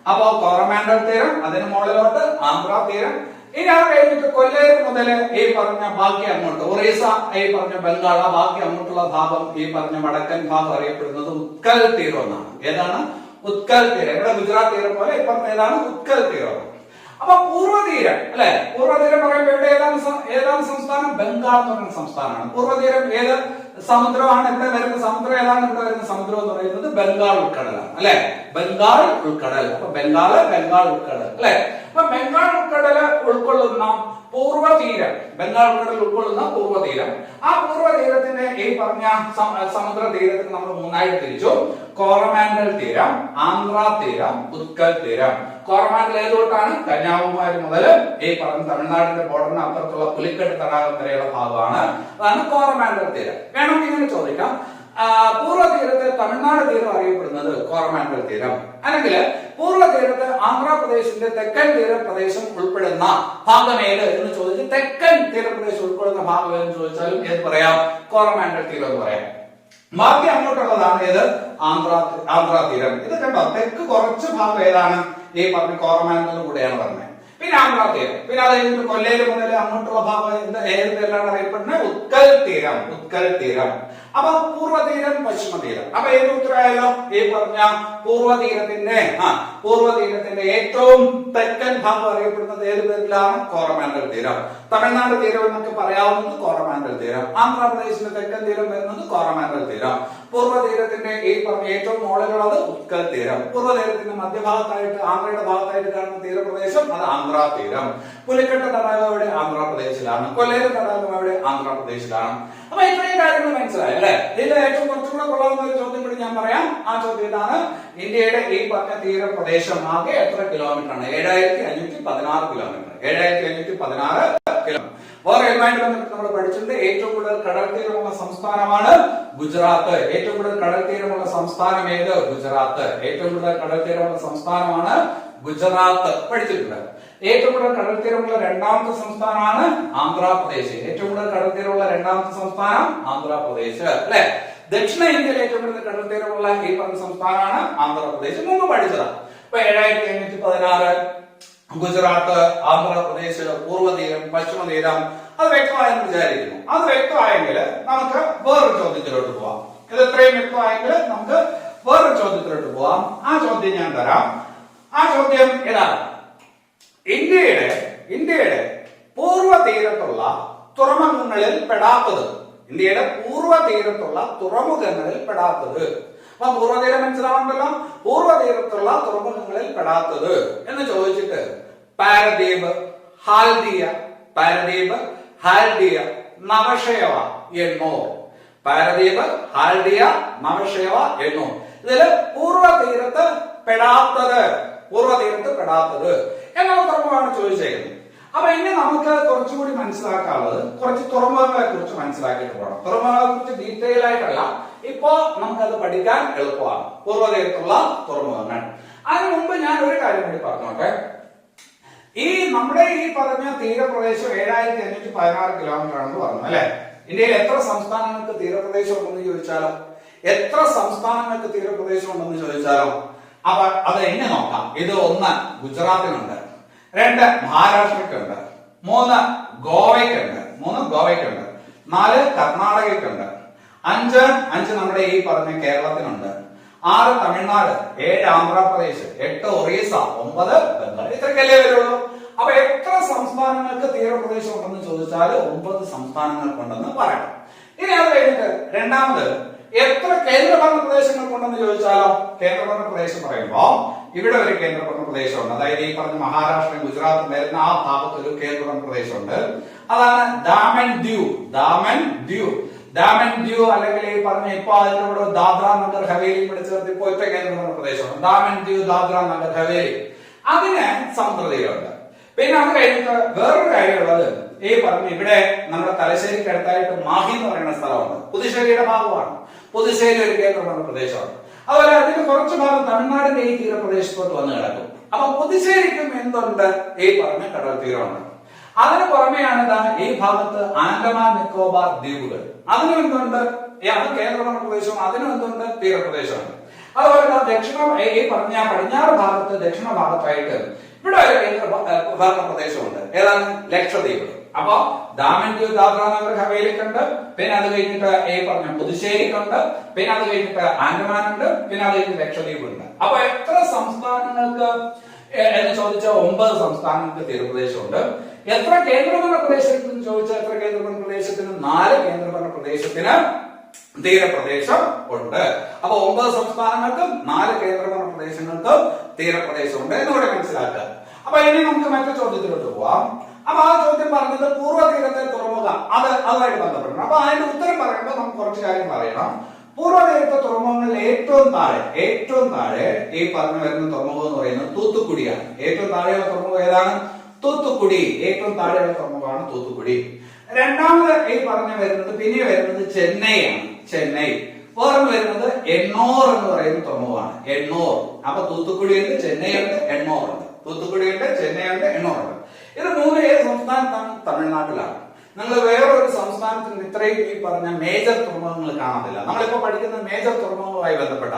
Speaker 1: അപ്പോ കോറമാൻഡൽ തീരം, അതിന് മുകളിലോട്ട് ആന്ധ്രാ തീരം. ഇനി അത് കഴിഞ്ഞിട്ട് കൊല്ലേര് മുതൽ ഈ പറഞ്ഞ ബാക്കി അങ്ങോട്ട് ഒറീസ, ഈ പറഞ്ഞ ബംഗാൾ, ആ ബാക്കി അങ്ങോട്ടുള്ള ഭാഗം ഈ പറഞ്ഞ വടക്കൻ ഭാഗം അറിയപ്പെടുന്നത് ഉത്കൽ തീരം എന്നാണ്. ഏതാണ്? ഉത്കൽ തീരം. ഇവിടെ ഗുജറാത്ത് തീരം പോലെ ഇപ്പം ഏതാണ്? ഉത്കൽ തീരം. അപ്പൊ പൂർവ്വതീരം അല്ലെ, പൂർവ്വതീരം പറയുമ്പോൾ ഇവിടെ ഏതാണ് സംസ്ഥാനം? ബംഗാൾ എന്ന് പറയുന്ന സംസ്ഥാനമാണ്. പൂർവ്വതീരം ഏത് സമുദ്രമാണ് ഇവിടെ വരുന്ന സമുദ്രം? ഏതാണ് ഇവിടെ വരുന്ന സമുദ്രം എന്ന് പറയുന്നത്? ബംഗാൾ ഉൾക്കടലാണ് അല്ലെ, ബംഗാൾ ഉൾക്കടൽ. അപ്പൊ ബംഗാൾ ഉൾക്കടൽ അല്ലെ. അപ്പൊ ബംഗാൾ ഉൾക്കടൽ ഉൾക്കൊള്ളുന്ന പൂർവ്വതീരം, ബംഗാൾ ഉൾക്കടൽ ഉൾക്കൊള്ളുന്ന പൂർവ്വതീരം, ആ പൂർവ്വതീരത്തിന്റെ ഈ പറഞ്ഞ സമുദ്ര തീരത്തിന് നമ്മൾ മൂന്നായിട്ട് തിരിച്ചു. കോറമാൻഡൽ തീരം, ആന്ധ്ര തീരം, ഉത്കൽ തീരം. കോറമാൻഡൽ ഏതോട്ടാണ്? കന്യാകുമാരി മുതൽ ഈ പറഞ്ഞ തമിഴ്നാടിന്റെ ബോർഡറിന് അപ്പുറത്തുള്ള പുലിക്കെട്ട് തടാകം വരെയുള്ള ഭാഗമാണ്. അതാണ് കോറമാൻഡൽ തീരം. വേണമെങ്കിൽ ഇങ്ങനെ ചോദിക്കാം, പൂർവ്വതീരത്തെ തമിഴ്നാട് തീരം അറിയപ്പെടുന്നത് കോറമാൻഡൽ തീരം, അല്ലെങ്കിൽ പൂർവ്വതീരത്ത് ആന്ധ്രാപ്രദേശിന്റെ തെക്കൻ തീരപ്രദേശം ഉൾപ്പെടുന്ന ഭാഗം ഏത് എന്ന് ചോദിച്ച് തെക്കൻ തീരപ്രദേശം ഉൾക്കൊള്ളുന്ന ഭാഗം ഏതെന്ന് ചോദിച്ചാലും ഏത് പറയാം? കോറമാൻഡൽ തീരം എന്ന് പറയാം. ബാക്കി അങ്ങോട്ടുള്ളതാണ് ഏത്? ആന്ധ്ര തീരം. ഇത് കണ്ടോ, തെക്ക് കുറച്ച് ഭാഗം ഏതാണ്? ഈ പറഞ്ഞ കോറമാൻഡൽ കൂടെയാണ് പറഞ്ഞത്. പിന്നെ ആന്ധ്ര തീരം, പിന്നെ അത് കഴിഞ്ഞിട്ട് കൊല്ലേര് മുതൽ അങ്ങോട്ടുള്ള ഭാഗം ഏത് പേരിലാണ് അറിയപ്പെടുന്നത്? ഉത്കൽ തീരം. ഉത്കൽ തീരം. അപ്പൊ പൂർവ്വതീരം, പശ്ചിമതീരം. അപ്പൊ ഏത് ഉത്തരവായാലോ? ഈ പറഞ്ഞ പൂർവ്വതീരത്തിന്റെ ഏറ്റവും തെക്കൻ ഭാഗം അറിയപ്പെടുന്നത് ഏത് പേരിലാണ്? കോറമാൻഡൽ തീരം. തമിഴ്നാട് തീരം എന്നൊക്കെ പറയാവുന്നത് കോറമാൻഡൽ തീരം. ആന്ധ്രാപ്രദേശിന്റെ തെക്കൻ തീരം വരുന്നത് കോറമാൻഡൽ തീരം. പൂർവ്വതീരത്തിന്റെ ഈ പറഞ്ഞ ഏറ്റവും മുകളിലുള്ളത് ഉത്കൽ തീരം. പൂർവ്വതീരത്തിന്റെ മധ്യഭാഗത്തായിട്ട് ആന്ധ്രയുടെ ഭാഗത്തായിട്ട് കാണുന്ന തീരപ്രദേശം അത് ആന്ധ്ര തീരം. പുലിക്കെട്ട് തടാകം എവിടെ? ആന്ധ്രാപ്രദേശിലാണ്. കൊല്ലേര് തടാകം എവിടെ? ആന്ധ്രാപ്രദേശിലാണ്. അപ്പൊ ഇത്രയും കാര്യങ്ങൾ മനസ്സിലായി അല്ലെ. ഇതിൽ ഏറ്റവും കുറച്ചുകൂടെ കൊള്ളാവുന്ന ഒരു ചോദ്യം കൂടി ഞാൻ പറയാം. ആ ചോദ്യം ഇതാണ്: ഇന്ത്യയുടെ ഈ പറഞ്ഞ തീരപ്രദേശം ആകെ എത്ര കിലോമീറ്റർ ആണ്? 7516 കിലോമീറ്റർ. 7516 കിലോമീറ്റർ. വേറെ ഇതുമായിട്ട് ബന്ധപ്പെട്ട് നമ്മൾ പഠിച്ചിട്ടുണ്ട്. ഏറ്റവും കൂടുതൽ കടൽ തീരമുള്ള സംസ്ഥാനമാണ് ഗുജറാത്ത്. ഏറ്റവും കൂടുതൽ കടൽ തീരമുള്ള സംസ്ഥാനം ഏത്? ഗുജറാത്ത്. ഏറ്റവും കൂടുതൽ കടൽ തീരമുള്ള സംസ്ഥാനമാണ് ഗുജറാത്ത്. പഠിച്ചിട്ടുണ്ട്. ഏറ്റവും കൂടുതൽ കടൽ തീരമുള്ള രണ്ടാമത്തെ സംസ്ഥാനമാണ് ആന്ധ്രാപ്രദേശ്. ഏറ്റവും കൂടുതൽ കടൽ തീരമുള്ള രണ്ടാമത്തെ സംസ്ഥാനം ആന്ധ്രാപ്രദേശ് അല്ലെ. ദക്ഷിണ ഇന്ത്യയിൽ ഏറ്റവും കൂടുതൽ കടൽ തീരമുള്ള ഈ പറഞ്ഞ സംസ്ഥാനമാണ് ആന്ധ്രാപ്രദേശ്. മുമ്പ് പഠിച്ചതാണ്. ഇപ്പൊ 7516 ഗുജറാത്ത്, ആന്ധ്രാപ്രദേശ്, പൂർവ്വതീരം, പശ്ചിമതീരം. അത് വ്യക്തമായെന്ന് വിചാരിക്കുന്നു. അത് വ്യക്തമായെങ്കിൽ നമുക്ക് വേറൊരു ചോദ്യത്തിലോട്ട് പോവാം. ഇത് ഇത്രയും വ്യക്തമായെങ്കിൽ നമുക്ക് വേറൊരു ചോദ്യത്തിലോട്ട് പോവാം. ആ ചോദ്യം ഞാൻ തരാം. ആ ചോദ്യം ഏതാണ്? ഇന്ത്യയുടെ പൂർവ്വതീരത്തുള്ള തുറമുഖങ്ങളിൽ പെടാത്തത്. ഇന്ത്യയുടെ പൂർവ്വതീരത്തുള്ള തുറമുഖങ്ങളിൽ പെടാത്തത്. അപ്പൊ പൂർവ്വതീരം മനസ്സിലാവുണ്ടല്ലോ. പൂർവ്വതീരത്തുള്ള തുറമുഖങ്ങളിൽ പെടാത്തത് എന്ന് ചോദിച്ചിട്ട് പാരദീപ്, ഹാൽഡിയ, നവശേവ, എണ്ണൂർ. പാരദീപ്, ഹാൽഡിയ, നവശേവ, എണ്ണൂർ. ഇതില് പൂർവ്വതീരത്ത് പെടാത്തത് എന്നുള്ള തുറമുഖമാണ് ചോദിച്ചേക്കുന്നത്. അപ്പൊ ഇനി നമുക്ക് കുറച്ചുകൂടി മനസ്സിലാക്കാനുള്ളത് കുറച്ച് തുറമുഖങ്ങളെ കുറിച്ച് മനസ്സിലാക്കിയിട്ട് പോകണം. തുറമുഖങ്ങളെ കുറിച്ച് ഡീറ്റെയിൽ ആയിട്ടല്ല, ഇപ്പോ നമുക്കത് പഠിക്കാൻ എളുപ്പമാണ്. പൂർവ്വതീരത്തുള്ള തുറമുഖങ്ങൾ. അതിനു മുമ്പ് ഞാൻ ഒരു കാര്യം കൂടി പറഞ്ഞോട്ടെ. ഈ നമ്മുടെ ഈ പറഞ്ഞ തീരപ്രദേശം 7516 കിലോമീറ്റർ ആണെന്ന് പറഞ്ഞു അല്ലെ. ഇന്ത്യയിൽ എത്ര സംസ്ഥാനങ്ങൾക്ക് തീരപ്രദേശം ഉണ്ടെന്ന് ചോദിച്ചാലോ? എത്ര സംസ്ഥാനങ്ങൾക്ക് തീരപ്രദേശം ഉണ്ടെന്ന് ചോദിച്ചാലോ? അപ്പൊ അത് എങ്ങനെ നോക്കാം? ഇത് 1 ഗുജറാത്തിനുണ്ട്, 2 മഹാരാഷ്ട്രക്കുണ്ട്, 3 ഗോവയ്ക്കുണ്ട്, 4 കർണാടകയ്ക്കുണ്ട്, 5 നമ്മുടെ ഈ പറഞ്ഞ കേരളത്തിനുണ്ട്, 6 തമിഴ്നാട്, 7 ആന്ധ്രാപ്രദേശ്, 8 ഒറീസ, 9 ബംഗാൾ. ഇത്രയ്ക്കല്ലേ വരുള്ളൂ. അപ്പൊ എത്ര സംസ്ഥാനങ്ങൾക്ക് തീരപ്രദേശം ഉണ്ടെന്ന് ചോദിച്ചാൽ 9 സംസ്ഥാനങ്ങൾക്കുണ്ടെന്ന് പറയണം. ഇനി അത് കഴിഞ്ഞിട്ട് രണ്ടാമത് എത്ര കേന്ദ്രഭരണ പ്രദേശങ്ങൾക്കുണ്ടെന്ന് ചോദിച്ചാലോ? കേന്ദ്രഭരണ പ്രദേശം പറയുമ്പോ ഇവിടെ ഒരു കേന്ദ്രഭരണ പ്രദേശമുണ്ട്. അതായത് ഈ പറഞ്ഞ മഹാരാഷ്ട്ര, ഗുജറാത്ത് വരുന്ന ആ ഭാഗത്ത് ഒരു കേന്ദ്രഭരണ പ്രദേശമുണ്ട്. അതാണ് ദാമൻ ദ്യൂ അല്ലെങ്കിൽ ഈ പറഞ്ഞ ഇപ്പൊ അതിന്റെ കൂടെ ദാദ്ര നഗർ ഹവേലി ഇവിടെ ചേർത്ത് ഇപ്പൊ ഒറ്റ കേന്ദ്രഭരണ പ്രദേശമാണ് ദാമൻ ദ്യൂ, ദാദ്ര നഗർ ഹവേലി. അതിന് സമുദ്രതീരമുണ്ട്. പിന്നെ അത് കഴിഞ്ഞിട്ട് വേറൊരു കാര്യമുള്ളത്, ഈ പറഞ്ഞ ഇവിടെ നമ്മുടെ തലശ്ശേരിക്ക് അടുത്തായിട്ട് മാഹി എന്ന് പറയുന്ന സ്ഥലമുണ്ട്. പുതുശ്ശേരിയുടെ ഭാഗമാണ്. പുതുശ്ശേരി ഒരു കേന്ദ്രഭരണ പ്രദേശമാണ്. അതുപോലെ അതിന് കുറച്ച് ഭാഗം തമിഴ്നാടിന്റെ ഈ തീരപ്രദേശത്തോട്ട് വന്ന് കിടക്കും. അപ്പൊ പുതുശ്ശേരിക്കും എന്തുണ്ട്? ഈ പറഞ്ഞ കടൽ തീരമുണ്ട്. അതിന് പുറമെയാണ് ഈ ഭാഗത്ത് ആൻഡമാൻ നിക്കോബാർ ദ്വീപുകൾ. അതിനും എന്തുണ്ട്? അത് കേന്ദ്രഭരണ പ്രദേശവും അതിനും എന്തുണ്ട്? തീരപ്രദേശമുണ്ട്. അതുപോലെ ഈ പറഞ്ഞ പടിഞ്ഞാറ് ഭാഗത്ത്, ദക്ഷിണ ഭാഗത്തായിട്ട് ഇവിടെ ഒരു കേന്ദ്ര ഭരണ പ്രദേശമുണ്ട്. ഏതാണ്? ലക്ഷദ്വീപ്. അപ്പൊ ദാമൻ ദിയു ദാദ്ര നഗർ ഹവേലിക്കുണ്ട്, പിന്നെ അത് കഴിഞ്ഞിട്ട് ഈ പറഞ്ഞ പുതുശ്ശേരിക്കുണ്ട്, പിന്നെ അത് കഴിഞ്ഞിട്ട് ആൻഡമാൻ ഉണ്ട്, പിന്നെ അത് കഴിഞ്ഞിട്ട് ലക്ഷദ്വീപ് ഉണ്ട്. അപ്പൊ എത്ര സംസ്ഥാനങ്ങൾക്ക് എന്ന് ചോദിച്ചാൽ 9 സംസ്ഥാനങ്ങൾക്ക് തീരപ്രദേശമുണ്ട്. എത്ര കേന്ദ്രഭരണ പ്രദേശത്തിന് ചോദിച്ചാൽ എത്ര കേന്ദ്രഭരണ പ്രദേശത്തിന്? 4 കേന്ദ്രഭരണ പ്രദേശത്തിന് തീരപ്രദേശം ഉണ്ട്. അപ്പൊ 9 സംസ്ഥാനങ്ങൾക്കും 4 കേന്ദ്രഭരണ പ്രദേശങ്ങൾക്കും തീരപ്രദേശമുണ്ട് എന്നുകൂടെ മനസ്സിലാക്കുക. അപ്പൊ ഇനി നമുക്ക് മറ്റു ചോദ്യത്തിലോട്ട് പോവാം. അപ്പൊ ആ ചോദ്യം പറഞ്ഞത് പൂർവ്വ തീരത്തെ തുറമുഖം, അതുമായിട്ട് ബന്ധപ്പെടണം. അപ്പൊ അതിന്റെ ഉത്തരം പറയുമ്പോൾ നമുക്ക് കുറച്ച് കാര്യം പറയണം. പൂർവ്വ തീരത്തെ തുറമുഖങ്ങളിൽ ഏറ്റവും താഴെ ഈ പറഞ്ഞു വരുന്ന തുറമുഖം എന്ന് പറയുന്നത് തൂത്തുക്കുടിയാണ്. ഏറ്റവും താഴെയുള്ള തുറമുഖം ഏതാണ്? തൂത്തുക്കുടി. ഏറ്റവും താഴെയുള്ള തുറമുഖമാണ് തൂത്തുക്കുടി. രണ്ടാമത് ഈ പറഞ്ഞു വരുന്നത് പിന്നെ വരുന്നത് ചെന്നൈയാണ്. ചെന്നൈ. വേറെ വരുന്നത് എണ്ണൂർ എന്ന് പറയുന്ന തുറമുഖമാണ്. എണ്ണൂർ. അപ്പൊ തൂത്തുക്കുടി ഉണ്ട്, ചെന്നൈ ഉണ്ട്, എണ്ണൂർ ഉണ്ട്. തൂത്തുക്കുടി ഉണ്ട്, ചെന്നൈ ഉണ്ട്, എണ്ണൂർ ഉണ്ട്. ഇത് 3 ഏത് സംസ്ഥാനത്താണ്? തമിഴ്നാട്ടിലാണ്. നിങ്ങൾ വേറൊരു സംസ്ഥാനത്തിന് ഇത്രയും ഈ പറഞ്ഞ മേജർ തുറമുഖങ്ങൾ കാണത്തില്ല. നമ്മളിപ്പോ പഠിക്കുന്ന മേജർ തുറമുഖവുമായി ബന്ധപ്പെട്ട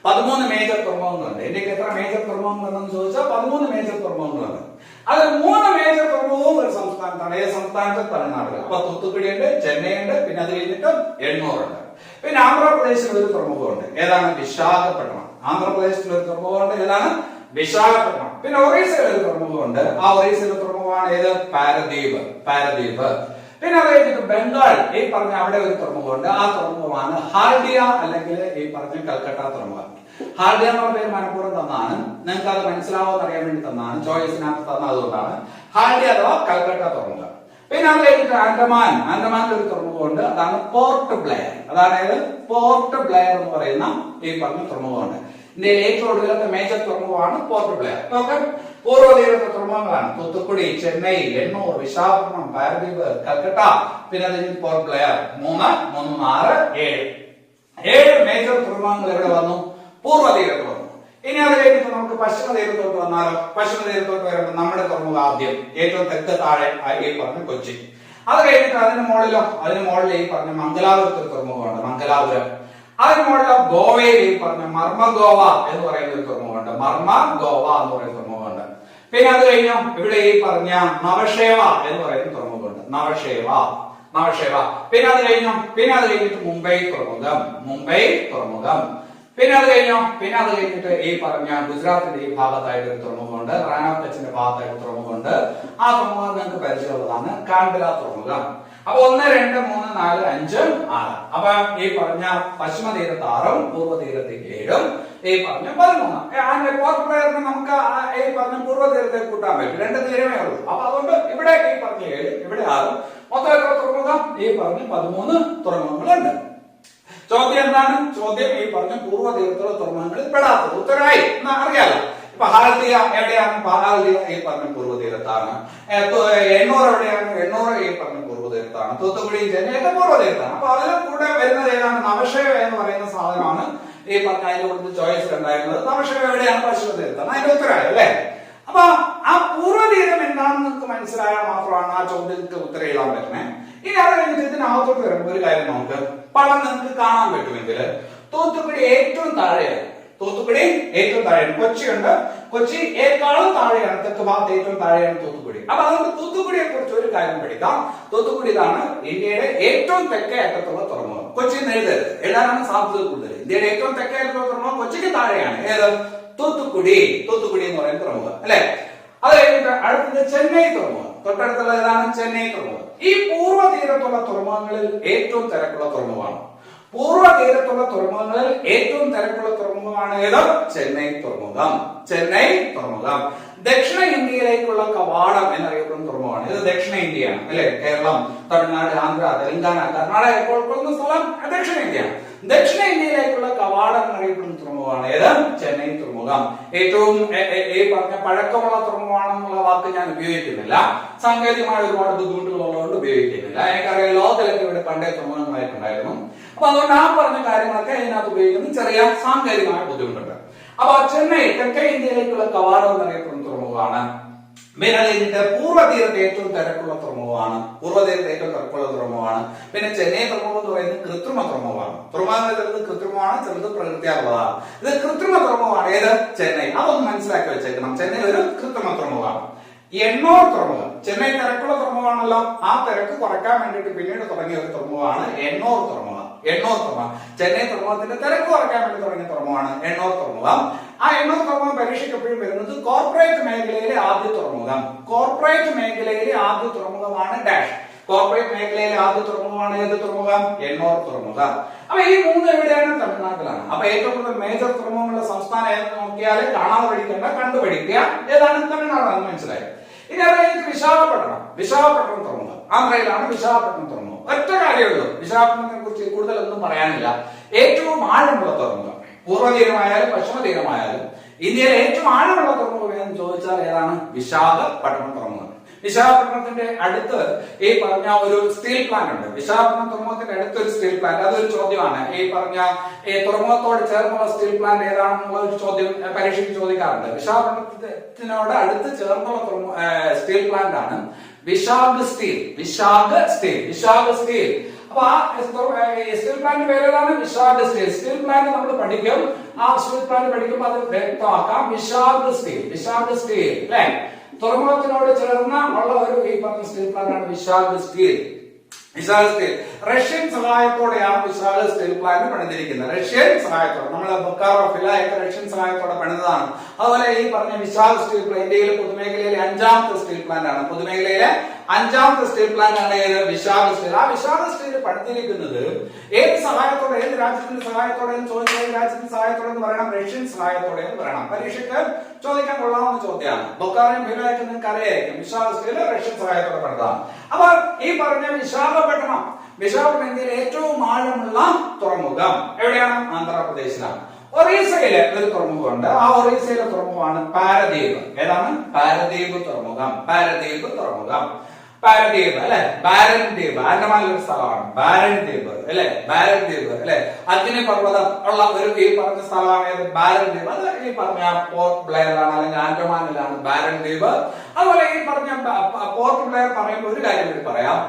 Speaker 1: 13 മേജർ തുറമുഖങ്ങളുണ്ട്. ഇന്ത്യക്ക് എത്ര മേജർ തുറമുഖങ്ങളുണ്ടെന്ന് ചോദിച്ചാൽ 13 മേജർ തുറമുഖങ്ങളുണ്ട്. അതിൽ 3 മേജർ തുറമുഖവും ഒരു സംസ്ഥാനത്താണ്. ഏത് സംസ്ഥാനത്ത്? തമിഴ്നാട്ടിൽ. അപ്പൊ തൂത്തുക്കുടി ഉണ്ട്, ചെന്നൈ ഉണ്ട്, പിന്നെ അത് കഴിഞ്ഞിട്ട് എണ്ണൂറുണ്ട്. പിന്നെ ആന്ധ്രാപ്രദേശിൽ ഒരു തുറമുഖമുണ്ട്. ഏതാണ്? വിശാഖപട്ടണം. ആന്ധ്രാപ്രദേശിൽ ഒരു തുറമുഖമുണ്ട്. ഏതാണ്? വിശാഖപട്ടണം. പിന്നെ ഒറീസയിൽ ഒരു തുറമുഖമുണ്ട്. ആ ഒറീസയിലെ തുറമുഖമാണ് ഏത്? പാരദീപ്. പിന്നെ അത് കഴിഞ്ഞിട്ട് ബംഗാൾ ഈ പറഞ്ഞ അവിടെ ഒരു തുറമുഖമുണ്ട്. ആ തുറമുഖമാണ് ഹാൽഡിയ, അല്ലെങ്കിൽ ഈ പറഞ്ഞ കൽക്കട്ട തുറമുഖം. ഹാൽഡിയ എന്നുള്ള പേര് മനഃപൂർവ്വം തന്നാണ്, നിങ്ങൾക്ക് അത് മനസ്സിലാവുമെന്ന് അറിയാൻ വേണ്ടി തന്നാണ്, ചോയ്സിനകത്ത് തന്നതുകൊണ്ടാണ്. ഹാൽഡിയ അഥവാ കൽക്കട്ട തുറമുഖം. പിന്നെ അത് കഴിഞ്ഞിട്ട് ആൻഡമാനിൽ ഒരു തുറമുഖമുണ്ട്. അതാണ് പോർട്ട് ബ്ലെയർ. അതായത് പോർട്ട് ബ്ലെയർ എന്ന് പറയുന്ന ഈ പറഞ്ഞ തുറമുഖമുണ്ട്. ഇന്ത്യയിലെ ഏറ്റവും ഒടുവിലത്തെ മേജർ തുറമുഖമാണ് പോർട്ട് ബ്ലെയർ. ഓക്കെ. പൂർവ്വ തീരത്തെ തുറമുഖങ്ങളാണ് തൂത്തുക്കുടി, ചെന്നൈ, എണ്ണൂർ, വിശാഖപട്ടണം, പാരദീപ്, കൽക്കട്ട, പിന്നെ അത് പോർട്ട് ബ്ലെയർ. 3, 3, 6, 7 മേജർ തുറമുഖങ്ങൾ എവിടെ വന്നു? പൂർവ്വ തീരത്ത് വന്നു. ഇനി അത് കഴിഞ്ഞിട്ട് നമുക്ക് പശ്ചിമ തീരത്തോട്ട് വന്നാലോ? പശ്ചിമ തീരത്തോട്ട് വരുമ്പോൾ നമ്മുടെ തുറമുഖം ആദ്യം ഏറ്റവും തെക്ക് താഴെ ഈ പറഞ്ഞ കൊച്ചി. അത് കഴിഞ്ഞിട്ട് അതിന് മുകളിൽ ഈ പറഞ്ഞ മംഗലാപുരത്ത് തുറമുഖമുണ്ട്. മംഗലാപുരം. അതിന് മുകളിൽ ഗോവയിൽ ഈ പറഞ്ഞ മർമഗോവ എന്ന് പറയുന്ന ഒരു തുറമുഖമുണ്ട്. മർമഗോവ എന്ന് പറയുന്ന തുറമുഖമുണ്ട്. പിന്നെ അത് കഴിഞ്ഞു ഇവിടെ ഈ പറഞ്ഞ നവഷേവ എന്ന് പറയുന്ന തുറമുഖമുണ്ട്. നവഷേവ. പിന്നെ അത് കഴിഞ്ഞിട്ട് മുംബൈ തുറമുഖം. പിന്നെ അത് കഴിഞ്ഞിട്ട് ഈ പറഞ്ഞ ഗുജറാത്തിന്റെ ഈ ഭാഗത്തായിട്ട് ഒരു തുറമുഖമുണ്ട്. റാൻ ഓഫ് കച്ചിന്റെ ഭാഗത്തായിട്ട് തുറമുഖമുണ്ട്. ആ തുറമുഖം നിങ്ങൾക്ക് പരിചയമുള്ളതാണ്, കാണ്ഡല തുറമുഖം. അപ്പൊ 1, 2, 3, 4, 5, 6. അപ്പൊ ഈ പറഞ്ഞ പശ്ചിമ തീരത്ത് 6ഉം പൂർവ്വ തീരത്ത് 7ഉം ഈ പറഞ്ഞ 13. പോർട്ട് ബ്ലെയറിന് നമുക്ക് ഈ പറഞ്ഞ പൂർവ്വ തീരത്തെ കൂട്ടാൻ പറ്റും. 2 തീരമേ ഉള്ളൂ. അപ്പൊ അതുകൊണ്ട് ഇവിടെ ഈ പറഞ്ഞ 7, ഇവിടെ 6. മൊത്തം എത്ര തുറമുഖം? ഈ പറഞ്ഞ 13 തുറമുഖങ്ങളുണ്ട്. ചോദ്യം എന്താണ്? ചോദ്യം ഈ പറഞ്ഞ പൂർവ്വ തീരത്തുള്ള തുറമുഖങ്ങളിൽ പെടാത്തത്. ഉത്തരമായി അറിയാലോ. ഇപ്പൊ ഹാൽദിയ എവിടെയാണ്? ഹാൽദിയ ഈ പറഞ്ഞ പൂർവ്വ തീരത്താണ്. എണ്ണൂർ എവിടെയാണ്? എണ്ണൂർ ഈ പറഞ്ഞ പൂർവ്വ തീരത്താണ്. തൂത്തുക്കുടി, ചെന്നൈ ഒക്കെ പൂർവ്വ തീരത്താണ്. അപ്പൊ അതിലും കൂടെ വരുന്നത് ഏതാണ്? നവഷേവ എന്ന് പറയുന്ന സാധനമാണ് ഈ പറഞ്ഞ അതിന്റെ കൂടുതൽ ചോയ്സ് ഉണ്ടായിരുന്നത്. നവഷേവ എവിടെയാണ്? പശ്ചിമ തീരത്താണ്. അതിന്റെ ഉത്തരമായി അല്ലേ? അപ്പൊ ആ പൂർവ്വതീരം എന്താണെന്ന് നിങ്ങൾക്ക് മനസ്സിലായാൽ മാത്രമാണ് ആ ചോദ്യത്തിന് ഉത്തരം എഴുതാൻ പറ്റുന്നത്. ഇനി അത് കഴിഞ്ഞിട്ട് ഇതിനകത്തോട്ട് വരുമ്പോൾ ഒരു കാര്യം നമുക്ക് പടം നിങ്ങൾക്ക് കാണാൻ പറ്റുമെങ്കിൽ തൂത്തുക്കുടി ഏറ്റവും താഴെയാണ്. കൊച്ചിയുണ്ട്. കൊച്ചി ഏക്കാളും താഴെയാണ്, തെക്ക് ഭാഗത്ത് ഏറ്റവും താഴെയാണ് തൂത്തുക്കുടി. അപ്പൊ അതുകൊണ്ട് തൂത്തുക്കുടിയെ കുറിച്ച് ഒരു കാര്യം പഠിക്കാം. തൂത്തുക്കുടി ഇതാണ് ഇന്ത്യയുടെ ഏറ്റവും തെക്കേ അറ്റത്തുള്ള തുറമുഖം. കൊച്ചി എഴുതാനാണ് സാധ്യത കൂടുതൽ. ഇന്ത്യയുടെ ഏറ്റവും തെക്കേ അറ്റത്തുള്ള തുറമുഖം കൊച്ചിക്ക് താഴെയാണ്. ഏത്? തൂത്തുക്കുടി എന്ന് പറയുന്ന തുറമുഖം അല്ലെ. അത് കഴിഞ്ഞിട്ട് അടുത്തത് ചെന്നൈ തുറമുഖം. തൊട്ടടുത്തുള്ള ഏതാണ്? ചെന്നൈ തുറമുഖം. ഈ പൂർവ്വ തീരത്തുള്ള തുറമുഖങ്ങളിൽ ഏറ്റവും തിരക്കുള്ള തുറമുഖമാണ്. പൂർവ്വ തീരത്തുള്ള തുറമുഖങ്ങളിൽ ഏറ്റവും തിരക്കുള്ള തുറമുഖമാണ് ഏത്? ചെന്നൈ തുറമുഖം. ദക്ഷിണ ഇന്ത്യയിലേക്കുള്ള കവാടം എന്നറിയപ്പെടുന്ന തുറമുഖമാണ് ഇത്. ദക്ഷിണ ഇന്ത്യയാണ് അല്ലെ. കേരളം, തമിഴ്നാട്, ആന്ധ്ര, തെലങ്കാന, കർണാടക ഇപ്പോൾ ഉൾക്കൊള്ളുന്ന സ്ഥലം ദക്ഷിണ ഇന്ത്യയാണ്. ദക്ഷിണ ഇന്ത്യയിലേക്കുള്ള കവാടം എന്നറിയപ്പെടുന്ന തുറമുഖമാണ് ഏത്? ചെന്നൈ തുറമുഖം. ഏറ്റവും ഈ പറഞ്ഞ പഴക്കമുള്ള തുറമുഖമാണെന്നുള്ള വാക്ക് ഞാൻ ഉപയോഗിക്കുന്നില്ല. സാങ്കേതികമായ ഒരുപാട് ബുദ്ധിമുട്ടുകൾ ഉള്ളതുകൊണ്ട് ഉപയോഗിക്കുന്നില്ല. എനിക്കറിയാം ലോകത്തിലൊക്കെ ഇവിടെ പണ്ടേ തുറമുഖങ്ങളായിട്ടുണ്ടായിരുന്നു. അപ്പൊ അതുകൊണ്ട് ആ പറഞ്ഞ കാര്യങ്ങളൊക്കെ ഇതിനകത്ത് ഉപയോഗിക്കുന്ന ചെറിയ സാങ്കേതികമായ ബുദ്ധിമുട്ടുണ്ട്. അപ്പൊ ചെന്നൈ തെക്കേ ഇന്ത്യയിലേക്കുള്ള കവാടം എന്നറിയപ്പെടുന്ന തുറമുഖമാണ്. പിന്നെ അത് കഴിഞ്ഞിട്ട് പൂർവ്വതീരത്ത് ഏറ്റവും തിരക്കുള്ള തുറമുഖമാണ്. പൂർവ്വതീരത്ത് ഏറ്റവും തിരക്കുള്ള തുറമുഖമാണ്. പിന്നെ ചെന്നൈ തുറമുഖം എന്ന് പറയുന്നത് കൃത്രിമ തുറമുഖമാണ്. തുറമുഖം ചിലത് കൃത്രിമമാണ്, ചിലത് പ്രകൃതിയുള്ളതാണ്. ഇത് കൃത്രിമ തുറമുഖമാണ്. ഏത്? ചെന്നൈ. അതൊന്ന് മനസ്സിലാക്കി വെച്ചേക്കണം. ചെന്നൈ ഒരു കൃത്രിമ തുറമുഖമാണ്. എണ്ണൂർ തുറമുഖം, ചെന്നൈ തിരക്കുള്ള തുറമുഖമാണല്ലോ. ആ തിരക്ക് കുറയ്ക്കാൻ വേണ്ടിയിട്ട് പിന്നീട് തുടങ്ങിയ ഒരു തുറമുഖമാണ് എണ്ണൂർ തുറമുഖം. എണ്ണൂർ തുറമുഖം ചെന്നൈ തുറമുഖത്തിന്റെ തിരക്ക് കുറയ്ക്കാൻ വേണ്ടി തുടങ്ങിയ തുറമുഖമാണ് എണ്ണൂർ തുറമുഖം. ആ എണ്ണൂർ തുറമുഖം പരീക്ഷയ്ക്ക് എപ്പോഴും വരുന്നത് കോർപ്പറേറ്റ് മേഖലയിലെ ആദ്യ തുറമുഖം. കോർപ്പറേറ്റ് മേഖലയിലെ ആദ്യ തുറമുഖമാണ് ഡാഷ്. കോർപ്പറേറ്റ് മേഖലയിലെ ആദ്യ തുറമുഖമാണ് ഏത് തുറമുഖം? എണ്ണൂർ തുറമുഖം. അപ്പൊ ഈ മൂന്ന് എവിടെയാണ്? തമിഴ്നാട്ടിലാണ്. അപ്പൊ ഏറ്റവും കൂടുതൽ മേജർ തുറമുഖമുള്ള സംസ്ഥാനം ഏതെന്ന് നോക്കിയാൽ കാണാതെ പഠിക്കേണ്ട, കണ്ടുപഠിക്കുക. ഏതാണ്? തമിഴ്നാടാണെന്ന് മനസ്സിലായി. ഇനി അത് കഴിഞ്ഞിട്ട് വിശാഖപട്ടണം. വിശാഖപട്ടണം തുറമുഖം ആന്ധ്രയിലാണ്. വിശാഖപട്ടണം തുറമുഖം. ഒറ്റ കാര്യമുള്ളൂ, വിശാഖപട്ടണത്തെ കുറിച്ച് കൂടുതലൊന്നും പറയാനില്ല. ഏറ്റവും ആഴമുള്ള തുറമുഖം, പൂർവ്വതീരമായാലും പശ്ചിമ തീരമായാലും ഇന്ത്യയിലെ ഏറ്റവും ആഴമുള്ള തുറമുഖം എന്ന് ചോദിച്ചാൽ ഏതാണ്? വിശാഖപട്ടണം തുറമുഖം. വിശാഖപട്ടണത്തിന്റെ അടുത്ത് ഈ പറഞ്ഞ ഒരു സ്റ്റീൽ പ്ലാന്റ് ഉണ്ട്. വിശാഖപട്ടണം തുറമുഖത്തിന്റെ അടുത്തൊരു സ്റ്റീൽ പ്ലാന്റ്. അതൊരു ചോദ്യമാണ്. ഈ പറഞ്ഞ തുറമുഖത്തോട് ചേർന്നുള്ള സ്റ്റീൽ പ്ലാന്റ് ഏതാണെന്നുള്ള ഒരു ചോദ്യം പരീക്ഷയ്ക്ക് ചോദിക്കാറുണ്ട്. വിശാഖപട്ടണത്തിനോട് അടുത്ത് ചേർന്നുള്ള സ്റ്റീൽ പ്ലാന്റ് ആണ് Visakh steel. Visakh steel. Visakh steel. അപ്പൊ ആ സ്റ്റീൽ പ്ലാന്റ് പേരേതാണ്? വിശാഖ് സ്റ്റീൽ. സ്റ്റീൽ പ്ലാന്റ് നമ്മൾ പഠിക്കും. ആ സ്റ്റീൽ പ്ലാന്റ് പഠിക്കുമ്പോൾ അത് വ്യക്തമാക്കാം. വിശാഖ് സ്റ്റീൽ. വിശാഖ് സ്റ്റീൽ അല്ലെ? തുറമുഖത്തിനോട് ചേർന്ന ഉള്ള ഒരു ഈ പറഞ്ഞ സ്റ്റീൽ പ്ലാന്റ് ആണ് Visakh steel. Visakh steel Russian സഹായത്തോടെയാണ് വിശാഖ് സ്റ്റീൽ പ്ലാന്റ് പണിതിരിക്കുന്നത്. റഷ്യൻ സഹായത്തോടെ. നമ്മളെ ബൊക്കാറോ ഫിലായൊക്കെ റഷ്യൻ സഹായത്തോടെ പണിതതാണ്. അതുപോലെ ഈ പറഞ്ഞ വിശാഖ് സ്റ്റീൽ പ്ലാന്റ് ഇന്ത്യയിലെ പൊതുമേഖലയിലെ 5ാമത്തെ സ്റ്റീൽ പ്ലാന്റ് ആണ്. പൊതുമേഖലയിലെ 5ാമത്തെ സ്റ്റീൽ പ്ലാന്റ് ആണ് ഏത്? വിശാഖ് സ്റ്റീൽ. ആ വിശാഖ് സ്റ്റീൽ പണിതിരിക്കുന്നത് ഏത് സഹായത്തോടെ? ഏത് രാജ്യത്തിന്റെ സഹായത്തോടെ എന്ന് ചോദിച്ചാൽ ഏത് രാജ്യത്തിന്റെ സഹായത്തോടെ എന്ന് പറയണം? റഷ്യൻ സഹായത്തോടെ എന്ന് പറയണം. പരീക്ഷയ്ക്ക് ചോദിക്കാൻ കൊള്ളാവുന്ന ചോദ്യമാണ്. ബൊക്കാറോയും ഫിലായൊക്കെ നിങ്ങൾക്ക് അറിയായിരിക്കും. വിശാഖ് സ്റ്റീൽ റഷ്യൻ സഹായത്തോടെ പണിതാണ്. അപ്പൊ ഈ പറഞ്ഞ വിശാഖപട്ടണം ഇന്ത്യയിലെ ഏറ്റവും ആഴമുള്ള തുറമുഖം എവിടെയാണ്? ആന്ധ്രാപ്രദേശിലാണ്. ഒറീസയിലെ ഒരു തുറമുഖമുണ്ട്. ആ ഒറീസയിലെ തുറമുഖമാണ് പാരദീപ്. ഏതാണ്? പാരദീപ് തുറമുഖം. പാരദീപ് തുറമുഖം. പാരദ്വീപ് അല്ലെ? ബാരൻ ദ്വീപ് ആൻഡമാനിലെ ഒരു സ്ഥലമാണ്. ബാരൻ ദ്വീപ് അല്ലെ? ബാരൻ ദ്വീപ് അല്ലെ? അഗ്നിപർവ്വതം ഉള്ള ഒരു ഈ പറഞ്ഞ സ്ഥലമാണ് ബാരൻ ദ്വീപ്. അത് ഈ പറഞ്ഞ പോർട്ട് ബ്ലെയർ ആണ്, അല്ലെങ്കിൽ ആൻഡമാനിലാണ് ബാരൻ ദ്വീപ്. അതുപോലെ ഈ പറഞ്ഞ പോർട്ട് ബ്ലെയർ പറയുമ്പോൾ ഒരു കാര്യം കൂടി പറയാം.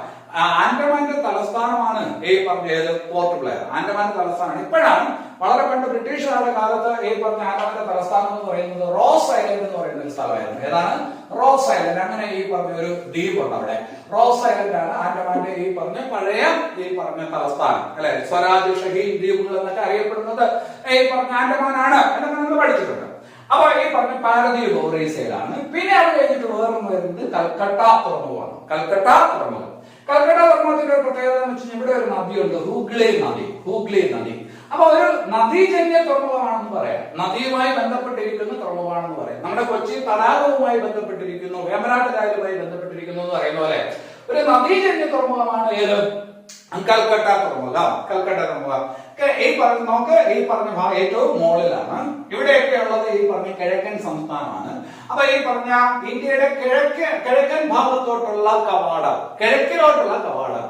Speaker 1: ആൻഡമാന്റെ തലസ്ഥാനമാണ് ഈ പറഞ്ഞത് പോർട്ട് ബ്ലെയർ. ആൻഡമാന്റെ തലസ്ഥാനമാണ്. ഇപ്പോഴാണ് വളരെ പണ്ട് ബ്രിട്ടീഷുകാരുടെ കാലത്ത് ഈ പറഞ്ഞ ആൻഡമാന്റെ തലസ്ഥാനം എന്ന് പറയുന്നത് റോസ് ഐലൻഡ് എന്ന് പറയുന്ന ഒരു സ്ഥലമായിരുന്നു. ഏതാണ്? Rose island. അങ്ങനെ ഈ പറഞ്ഞ ഒരു ദ്വീപുണ്ട് അവിടെ. റോസ് ഐലൻഡ് ആണ് ആൻഡമാന്റെ ഈ പറഞ്ഞ പഴയ ഈ പറഞ്ഞ തലസ്ഥാനം അല്ലെ? സ്വരാജ് ഷഹീൻ ദ്വീപുകൾ എന്നൊക്കെ അറിയപ്പെടുന്നത് ഈ പറഞ്ഞ ആൻഡമാനാണ് എന്നൊക്കെ നമ്മൾ പഠിച്ചിട്ടുണ്ട്. അപ്പൊ ഈ പറഞ്ഞ പാരദ്വീപ് ഒറീസയിലാണ്. പിന്നെ അത് കഴിഞ്ഞിട്ട് വേറൊന്ന് വരുന്നത് കൽക്കട്ട തുറമുഖമാണ്. കൽക്കട്ട തുറമുഖം. കൽക്കട്ട തുറമുഖത്തിന്റെ ഒരു പ്രത്യേകത എന്ന് വെച്ചാൽ ഇവിടെ ഒരു നദിയുണ്ട്, ഹൂഗ്ലി നദി. ഹൂഗ്ലി നദി. അപ്പൊ ഒരു നദീജന്യ തുറമുഖമാണെന്ന് പറയാം. നദിയുമായി ബന്ധപ്പെട്ടിരിക്കുന്ന തുറമുഖമാണെന്ന് പറയാം. നമ്മുടെ കൊച്ചി തടാകവുമായി ബന്ധപ്പെട്ടിരിക്കുന്നു, വേമ്പനാട്ട് കായലുമായി ബന്ധപ്പെട്ടിരിക്കുന്നു എന്ന് പറയുന്ന പോലെ ഒരു നദീജന്യ തുറമുഖമാണ് ഏത്? കൽക്കട്ട തുറമുഖം. കൽക്കട്ട തുറമുഖം ഈ പറഞ്ഞ നമുക്ക് ഈ പറഞ്ഞ ഭാഗം ഏറ്റവും മുകളിലാണ്. ഇവിടെയൊക്കെ ഉള്ളത് ഈ പറഞ്ഞ കിഴക്കൻ സംസ്ഥാനമാണ്. അപ്പൊ ഈ പറഞ്ഞ ഇന്ത്യയുടെ കിഴക്കൻ ഭാഗത്തോട്ടുള്ള കവാടം, കിഴക്കിലോട്ടുള്ള കവാടം,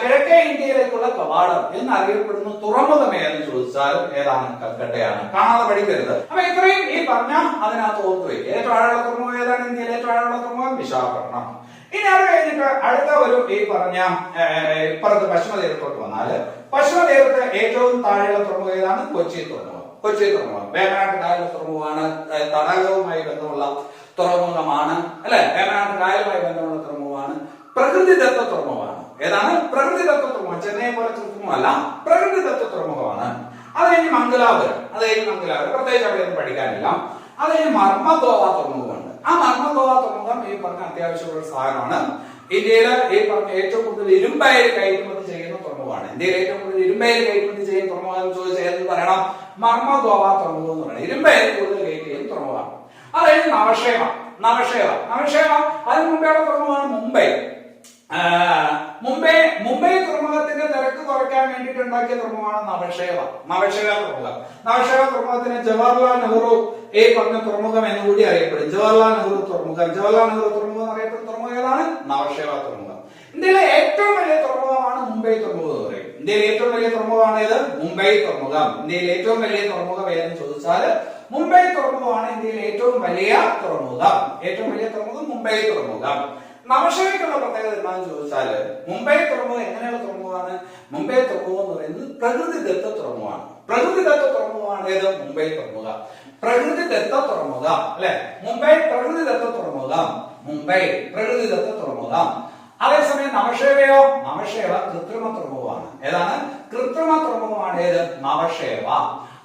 Speaker 1: കിഴക്കേ ഇന്ത്യയിലേക്കുള്ള കവാടം എന്നറിയപ്പെടുന്ന തുറമുഖം ഏതെന്ന് ചോദിച്ചാൽ ഏതാണ്? കൽക്കട്ടയാണ്. കാണാതെ പഠിക്കരുത്. അപ്പൊ ഇത്രയും ഈ പറഞ്ഞ അതിനകത്ത് ഓർത്തു വയ്ക്കുക. ഏറ്റവും ആഴമുള്ള തുറമുഖം ഏതാണ്? ഇന്ത്യയിലെ ഏറ്റവും ആഴമുള്ള തുറമുഖം വിശാഖപട്ടണം. ഇനി അത് കഴിഞ്ഞിട്ട് അടുത്ത ഒരു ഈ പറഞ്ഞ ഇപ്പുറത്ത് പശ്ചിമ തീരത്തോട്ട് വന്നാല് പശ്ചിമ തീരത്ത് ഏറ്റവും താഴെയുള്ള തുറമുഖം ഏതാണ്? കൊച്ചി തുറമുഖം. കൊച്ചി തുറമുഖം വേമ്പനാട്ട് കായൽ തുറമുഖമാണ്. തടാകവുമായി ബന്ധമുള്ള തുറമുഖമാണ് അല്ലെ? വേമ്പനാട്ട് കായലുമായി ബന്ധമുള്ള തുറമുഖമാണ്. പ്രകൃതിദത്ത തുറമുഖമാണ്. ഏതാണ്? പ്രകൃതിദത്ത തുറമുഖം. ചെന്നൈ പോലെ തുറമുഖമല്ല, പ്രകൃതിദത്ത തുറമുഖമാണ്. അത് കഴിഞ്ഞ് മംഗലാപുരം. പ്രത്യേകിച്ച് അവിടെ ഒന്നും പഠിക്കാനില്ല. അത് കഴിഞ്ഞ് മർമ്മഗോവ തുറമുഖമുണ്ട്. ആ മർമ്മഗോവ തുറമുഖം ഈ പറഞ്ഞ അത്യാവശ്യമുള്ള സാധനമാണ്. ഇന്ത്യയിലെ ഈ പറഞ്ഞ ഏറ്റവും കൂടുതൽ ഇരുമ്പയര് കയറ്റുമതി ചെയ്യുന്ന തുറമുഖമാണ്. ഇന്ത്യയിൽ ഏറ്റവും കൂടുതൽ ഇരുമ്പയര് കയറ്റുമതി ചെയ്യുന്ന തുറമുഖം എന്ന് ചോദിച്ചാൽ ഏത് പറയണം? മർമ്മഗോവ തുറമുഖം എന്ന് പറയുന്നത്. ഇരുമ്പയര് കൂടുതൽ കയറ്റി ചെയ്യുന്ന തുറമുഖമാണ്. അത് കഴിഞ്ഞ് നവക്ഷേമ. അതിന് മുമ്പേയുള്ള തുറമുഖമാണ് മുംബൈ തുറമുഖത്തിന്റെ തിരക്ക് കുറയ്ക്കാൻ വേണ്ടിയിട്ട് ഉണ്ടാക്കിയ തുറമുഖമാണ് നവക്ഷേമ തുറമുഖം. നവക്ഷേമ തുറമുഖത്തിന് ജവഹർലാൽ നെഹ്റു ഈ പറഞ്ഞ തുറമുഖം എന്ന് കൂടി അറിയപ്പെടും. ജവഹർലാൽ നെഹ്റു തുറമുഖം എന്നറിയപ്പെടുന്ന തുറമുഖം ഏതാണ്? നവക്ഷേമ തുറമുഖം. ഇന്ത്യയിലെ ഏറ്റവും വലിയ തുറമുഖമാണ് മുംബൈ തുറമുഖം എന്ന് പറയും. ഇന്ത്യയിലെ ഏറ്റവും വലിയ തുറമുഖമാണ് ഏത്? മുംബൈ തുറമുഖം. ഇന്ത്യയിലെ ഏറ്റവും വലിയ തുറമുഖം ഏതെന്ന് ചോദിച്ചാൽ മുംബൈ തുറമുഖമാണ് ഇന്ത്യയിലെ ഏറ്റവും വലിയ തുറമുഖം. ഏറ്റവും വലിയ തുറമുഖം മുംബൈ തുറമുഖം. നവശേവയ്ക്കുള്ള പ്രത്യേകത എന്താണെന്ന് ചോദിച്ചാൽ മുംബൈ തുറമുഖം എങ്ങനെയുള്ള തുറമുഖമാണ്? മുംബൈ തുറമുഖം എന്ന് പറയുന്നത് പ്രകൃതിദത്ത തുറമുഖമാണ്. പ്രകൃതിദത്ത തുറമുഖമാണ് ഏത്? മുംബൈ തുറമുഖം. പ്രകൃതിദത്ത തുറമുഖം അല്ലെ? മുംബൈ പ്രകൃതിദത്ത തുറമുഖം. മുംബൈ പ്രകൃതിദത്ത തുറമുഖം. അതേസമയം നവശേവയോ? നവശേവ കൃത്രിമ തുറമുഖമാണ്. ഏതാണ്? കൃത്രിമ തുറമുഖമാണ് ഏത്? നവശേവ.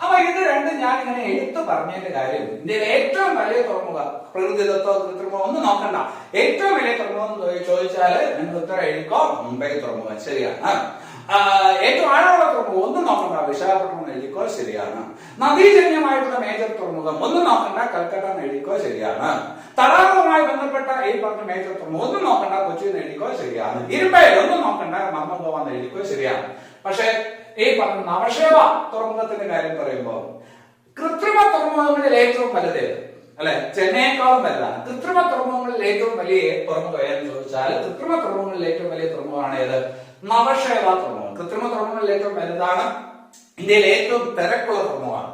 Speaker 1: അപ്പൊ ഇത് രണ്ടും ഞാൻ ഇങ്ങനെ എടുത്തു പറഞ്ഞതിന്റെ കാര്യം ഇന്ത്യയിലെ ഏറ്റവും വലിയ തുറമുഖം പ്രകൃതിദത്തോ കൃത്രിമോ ഒന്നും നോക്കണ്ട. ഏറ്റവും വലിയ തുറമുഖം ചോദിച്ചാല് നിങ്ങൾ ഉത്തരം എഴുതിക്കോ മുംബൈ തുറമുഖം. ശരിയാണ്. ഏറ്റവും ആഴമുള്ള തുറമുഖം ഒന്നും നോക്കണ്ട, വിശാഖപട്ടണം എഴുതിക്കോ. ശരിയാണ്. നദീജന്യമായിട്ടുള്ള മേജർ തുറമുഖം ഒന്നും നോക്കണ്ട, കൽക്കട്ട എഴുതിക്കോ. ശരിയാണ്. തടാകവുമായി ബന്ധപ്പെട്ട ഈ പറഞ്ഞ മേജർ തുറമുഖം ഒന്നും നോക്കണ്ട, കൊച്ചി എഴുതിക്കോ. ശരിയാണ്. ഇരുമ്പയിൽ ഒന്നും നോക്കണ്ട, മർമ്മഗോവ എഴുതിക്കോ. ശരിയാണ്. പക്ഷെ ഈ പറഞ്ഞ നവശേവ തുറമുഖത്തിന്റെ കാര്യം പറയുമ്പോൾ കൃത്രിമ തുറമുഖങ്ങളിൽ ഏറ്റവും വലുതേത് അല്ലെ? ചെന്നൈയേക്കാളും വലുതാണ്. കൃത്രിമ തുറമുഖങ്ങളിൽ ഏറ്റവും വലിയ തുറമുഖം ഏതെന്ന് ചോദിച്ചാൽ കൃത്രിമ തുറമുഖങ്ങളിൽ ഏറ്റവും വലിയ തുറമുഖമാണ് ഏത്? നവശേവ തുറമുഖം. കൃത്രിമ തുറമുഖങ്ങളിൽ ഏറ്റവും വലുതാണ്. ഇന്ത്യയിലെ ഏറ്റവും തിരക്കുള്ള തുറമുഖമാണ്.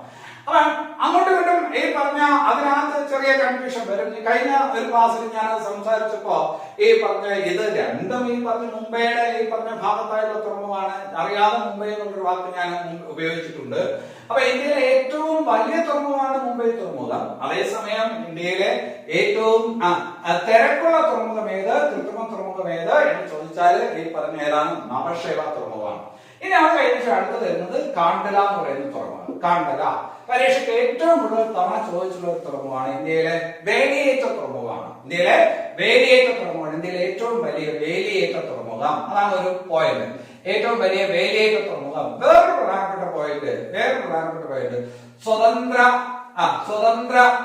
Speaker 1: അപ്പൊ അങ്ങോട്ടും ഇങ്ങോട്ടും ഈ പറഞ്ഞ അതിനകത്ത് ചെറിയ കൺഫ്യൂഷൻ വരും. കഴിഞ്ഞ ഒരു ക്ലാസ്സിൽ ഞാൻ സംസാരിച്ചപ്പോ ഈ പറഞ്ഞ ഇത് രണ്ടും ഈ പറഞ്ഞ മുംബൈയുടെ ഈ പറഞ്ഞ ഭാഗത്തായിട്ടുള്ള തുറമുഖമാണ്. അറിയാതെ മുംബൈ എന്നുള്ളൊരു വാക്ക് ഞാൻ ഉപയോഗിച്ചിട്ടുണ്ട്. അപ്പൊ ഇന്ത്യയിലെ ഏറ്റവും വലിയ തുറമുഖമാണ് മുംബൈ തുറമുഖം. അതേസമയം ഇന്ത്യയിലെ ഏറ്റവും തിരക്കുള്ള തുറമുഖം ഏത്? കൃത്രിമ തുറമുഖം ഏത് എന്ന് ചോദിച്ചാൽ ഈ പറഞ്ഞ ഏതാണ്? നവശേവ തുറമുഖമാണ്. ഇനി അത് കഴിഞ്ഞിട്ട് അടുത്ത് വരുന്നത് കാണ്ടല എന്ന് പറയുന്ന തുറമുഖം. കാണ്ടല പരീക്ഷയ്ക്ക് ഏറ്റവും കൂടുതൽ തവണ ചോദിച്ചുള്ള ഒരു തുറമുഖമാണ്. ഇന്ത്യയിലെ വേലിയേറ്റ തുറമുഖമാണ്. ഇന്ത്യയിലെ വേലിയേറ്റ തുറമുഖമാണ്. ഇന്ത്യയിലെ ഏറ്റവും വലിയ വേലിയേറ്റ തുറമുഖം. അതാണ് ഒരു പോയിന്റ്. ഏറ്റവും വലിയ വേലിയേറ്റ തുറമുഖം. വേറൊരു പ്രധാനപ്പെട്ട പോയിന്റ് സ്വതന്ത്ര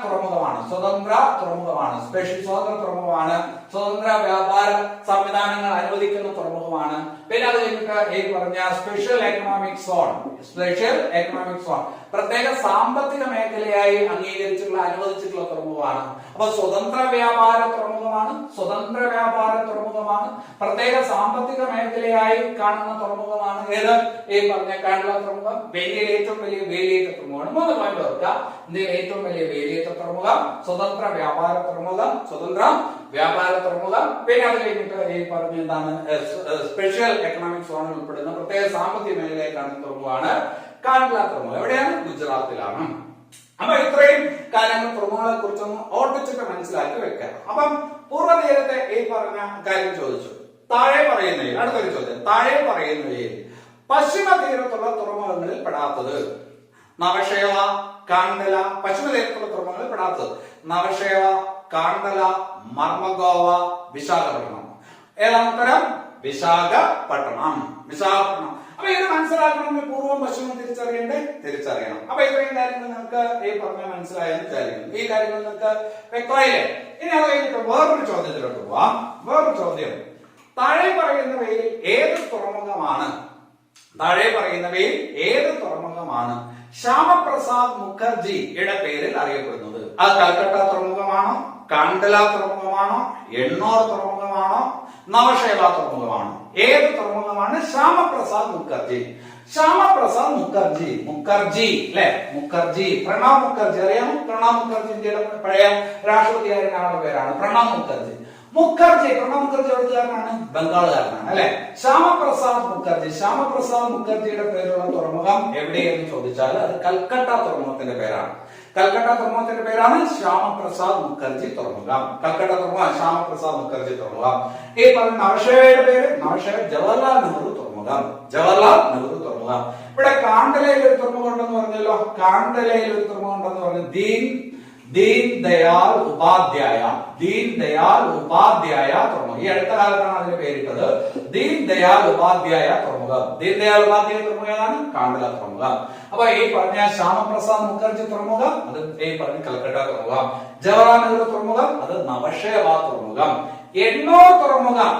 Speaker 1: തുറമുഖമാണ്. സ്വതന്ത്ര തുറമുഖമാണ്. സ്വതന്ത്ര തുറമുഖമാണ്. സ്വതന്ത്ര വ്യാപാര സംവിധാനങ്ങൾ അനുവദിക്കുന്ന തുറമുഖമാണ്. പിന്നെ അത് കഴിഞ്ഞിട്ട് ഈ പറഞ്ഞ സ്പെഷ്യൽ എക്കണോമിക് സോൺ. പ്രത്യേക സാമ്പത്തിക മേഖലയായി അംഗീകരിച്ചിട്ടുള്ള അനുവദിച്ചിട്ടുള്ള തുറമുഖമാണ്. അപ്പൊ സ്വതന്ത്ര വ്യാപാര തുറമുഖമാണ്. പ്രത്യേക സാമ്പത്തിക മേഖലയായി കാണുന്ന തുറമുഖമാണ് ഏത്? ഈ പറഞ്ഞ കാണ്ടല തുറമുഖം. ഇന്ത്യയിലെ ഏറ്റവും വലിയ വേലിയേറ്റ തുറമുഖമാണ്. 3 പോയിന്റ് ഓർക്കുക. ഇന്ത്യയിലെ ഏറ്റവും വലിയ വേലിയേറ്റ തുറമുഖം, സ്വതന്ത്ര വ്യാപാര തുറമുഖം. പിന്നെ അത് കഴിഞ്ഞിട്ട് ഈ പറഞ്ഞ എന്താണ്? സ്പെഷ്യൽ എക്കണോമിക് സോണിൽ ഉൾപ്പെടുന്ന പ്രത്യേക സാമ്പത്തിക മേഖലയായി കാണുന്ന തുറമുഖമാണ് കാണ്ടല തുറമുഖം. എവിടെയാണ്? ഗുജറാത്തിലാണ്. അപ്പൊ ഇത്രയും കാര്യങ്ങൾ തുറമുഖങ്ങളെ കുറിച്ചൊന്ന് ഓർമ്മിച്ചിട്ട് മനസ്സിലാക്കി വെക്കാം. അപ്പം പൂർവ്വതീരത്തെ ഈ പറഞ്ഞ കാര്യം ചോദിച്ചു. താഴെ പറയുന്നവയിൽ അടുത്തൊരു ചോദ്യം. താഴെ പറയുന്നവയിൽ പശ്ചിമ തീരത്തുള്ള തുറമുഖങ്ങളിൽ പെടാത്തത്? നവശേവ, കാണ്ടല. പശ്ചിമ തീരത്തുള്ള തുറമുഖങ്ങളിൽ പെടാത്തത് നവശേവ, കാണ്ടല, മർമ്മഗോവ, വിശാഖപട്ടണം. ഏതാണ് ഉത്തരം? വിശാഖപട്ടണം. അപ്പൊ ഇത് മനസ്സിലാക്കണമെങ്കിൽ പൂർവ്വം പശ്ചിമം തിരിച്ചറിയണം. അപ്പൊ ഇത്രയും കാര്യങ്ങൾ നിങ്ങൾക്ക് ഈ പറഞ്ഞ മനസ്സിലായെന്ന് വിചാരിക്കുന്നു. ഈ കാര്യങ്ങൾ നിങ്ങൾക്ക് വ്യക്തമായില്ലേ? ഇനി അത് കഴിഞ്ഞിട്ട് വേറൊരു ചോദ്യത്തിലോട്ട് പോവാം. വേറൊരു ചോദ്യം. താഴെ പറയുന്നവയിൽ ഏത് തുറമുഖമാണ് ശ്യാമപ്രസാദ് മുഖർജിയുടെ പേരിൽ അറിയപ്പെടുന്നത്? അത് കൽക്കട്ട തുറമുഖമാണോ? കാണ്ടല തുറമുഖമാണോ? എണ്ണൂർ തുറമുഖമാണോ? നവശേവ തുറമുഖമാണോ? ഏത് തുറമുഖമാണ് ശ്യാമപ്രസാദ് മുഖർജി? മുഖർജി അല്ലെ? പ്രണബ് മുഖർജി അറിയാമോ? പ്രണബ് മുഖർജി ഇന്ത്യയുടെ പഴയ രാഷ്ട്രപതിയായിരുന്ന ആളുടെ പേരാണ് പ്രണബ് മുഖർജി. പ്രണബ് മുഖർജി എവിടുത്തുകാരനാണ്? ബംഗാളുകാരനാണ് അല്ലെ? ശ്യാമപ്രസാദ് മുഖർജിയുടെ പേരുള്ള തുറമുഖം എവിടെയെന്ന് ചോദിച്ചാൽ അത് കൽക്കട്ട തുറമുഖത്തിന്റെ പേരാണ്. ശ്യാമപ്രസാദ് മുഖർജി തുറമുഖം. ശ്യാമപ്രസാദ് മുഖർജി തുറമുഖം. ഈ പറഞ്ഞ നവശേവയുടെ പേര് ജവഹർലാൽ നെഹ്റു തുറമുഖം. ഇവിടെ കാണ്ടലയിൽ ഒരു തുറമുഖം ഉണ്ടെന്ന് പറഞ്ഞല്ലോ. ദീൻ ദയാൽ ഉപാധ്യായ തുറമുഖം. ഈ അടുത്ത കാലത്താണ് അതിന് പേരിട്ടത്. ദീൻ ദയാൽ ഉപാധ്യായ തുറമുഖം. ഏതാണ്? കാണ്ടല തുറമുഖം. അപ്പൊ ഈ പറഞ്ഞ ശ്യാമപ്രസാദ് മുഖർജി തുറമുഖം അത് ഈ പറഞ്ഞ കൽക്കട്ട തുറമുഖം. ജവഹർലാൽ നെഹ്റു തുറമുഖം അത് നവശേവ തുറമുഖം. എണ്ണൂർ തുറമുഖം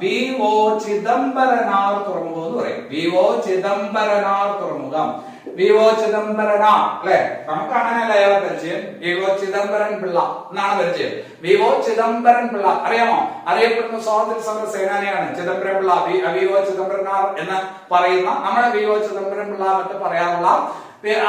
Speaker 1: VO ചിദംബരനാർ തുറമുഖം എന്ന് പറയും. VO ചിദംബരനാർ തുറമുഖം. വി.ഒ. ചിദംബരനാർ അല്ലെ, നമുക്ക് അങ്ങനെയല്ല അയാളെ പരിചയം. വി.ഒ. ചിദംബരൻ പിള്ള എന്നാണ് പരിചയം. വി.ഒ. ചിദംബരൻ പിള്ള അറിയാമോ? അറിയപ്പെടുന്ന സ്വാതന്ത്ര്യ സമര സേനാനിയാണ് ചിദംബരം പിള്ള. വി.ഒ. ചിദംബരനാർ എന്ന് പറയുന്ന നമ്മുടെ വി.ഒ. ചിദംബരം പിള്ള എന്നൊക്കെ പറയാനുള്ള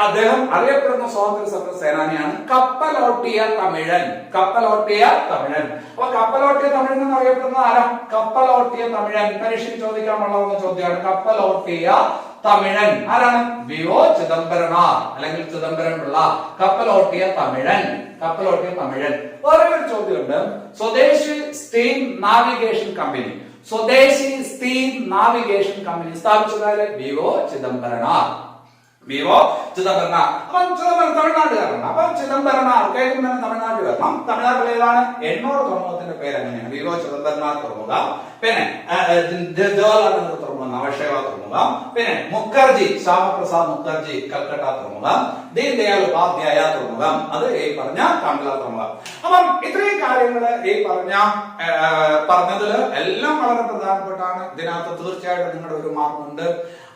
Speaker 1: അദ്ദേഹം അറിയപ്പെടുന്ന സ്വാതന്ത്ര്യ സമര സേനാനിയാണ്. കപ്പലോട്ടിയ തമിഴൻ. കപ്പലോട്ടിയ തമിഴൻ. അപ്പൊ കപ്പലോട്ടിയ തമിഴൻ എന്ന് അറിയപ്പെടുന്ന ആരാ? കപ്പലോട്ടിയ തമിഴൻ. പരീക്ഷയ്ക്ക് ചോദിക്കാനുള്ള ചോദ്യമാണ്. കപ്പലോട്ടിയ തമിഴൻ ആരാണ്? വി.ഒ. ചിദംബരനാർ അല്ലെങ്കിൽ ചിദംബരം പിള്ള. കപ്പലോട്ടിയ തമിഴൻ. കപ്പലോട്ടിയ തമിഴൻ. വേറെ ഒരു ചോദ്യമുണ്ട്. Swadeshi steam navigation company. Swadeshi steam navigation company സ്ഥാപിച്ചതാര്? വി.ഒ. ചിദംബരനാർ. വി.ഒ. ചിദംബരനാർ. അപ്പൊ ചിദംബരം തമിഴ്നാട്ടുകാരനാണ്. അപ്പൊ ചിദംബരനാർ കേൾക്കുമ്പോൾ തന്നെ തമിഴ്നാട്ടിൽ വരണം. തമിഴ്നാട്ടിൽ ഏതാണ്? എണ്ണൂർ തുറമുഖത്തിന്റെ പേര് അങ്ങനെയാണ്, വി.ഒ. ചിദംബരനാർ തുറമുഖം. പിന്നെ ജവഹർലാൽ നെഹ്റു തുറമുഖം, നവശേവ തുറമുഖം. പിന്നെ മുഖർജി, ശ്യാമപ്രസാദ് മുഖർജി കൽക്കട്ട തുറമുഖം. ദീൻ ദയാൽ ഉപാധ്യായ തുറമുഖം, അത് ഈ പറഞ്ഞ കാണ്ട്ല തുറമുഖം. അപ്പം ഇത്രയും കാര്യങ്ങള് ഈ പറഞ്ഞതില് എല്ലാം വളരെ പ്രധാനപ്പെട്ടാണ്. ഇതിനകത്ത് തീർച്ചയായിട്ടും നിങ്ങളുടെ ഒരു മാർക്കുണ്ട്.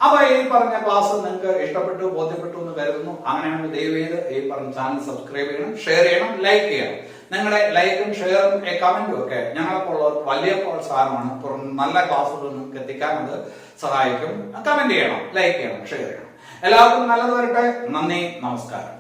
Speaker 1: അപ്പൊ ഈ പറഞ്ഞ ക്ലാസ് നിങ്ങൾക്ക് ഇഷ്ടപ്പെട്ടു, ബോധ്യപ്പെട്ടു എന്ന് കരുതുന്നു. അങ്ങനെയാണെങ്കിൽ ദയവ് ചെയ്ത് ഈ പറഞ്ഞ ചാനൽ സബ്സ്ക്രൈബ് ചെയ്യണം, ഷെയർ ചെയ്യണം, ലൈക്ക് ചെയ്യണം. നിങ്ങളുടെ ലൈക്കും ഷെയറും കമന്റും ഒക്കെ ഞങ്ങൾക്കുള്ളവർക്ക് വലിയ പ്രോത്സാഹനമാണ്. നല്ല ക്ലാസ്സുകൾ നിങ്ങൾക്ക് എത്തിക്കാൻ അത് സഹായിക്കും. കമന്റ് ചെയ്യണം, ലൈക്ക് ചെയ്യണം, ഷെയർ ചെയ്യണം. എല്ലാവർക്കും നല്ലത് വരട്ടെ. നന്ദി, നമസ്കാരം.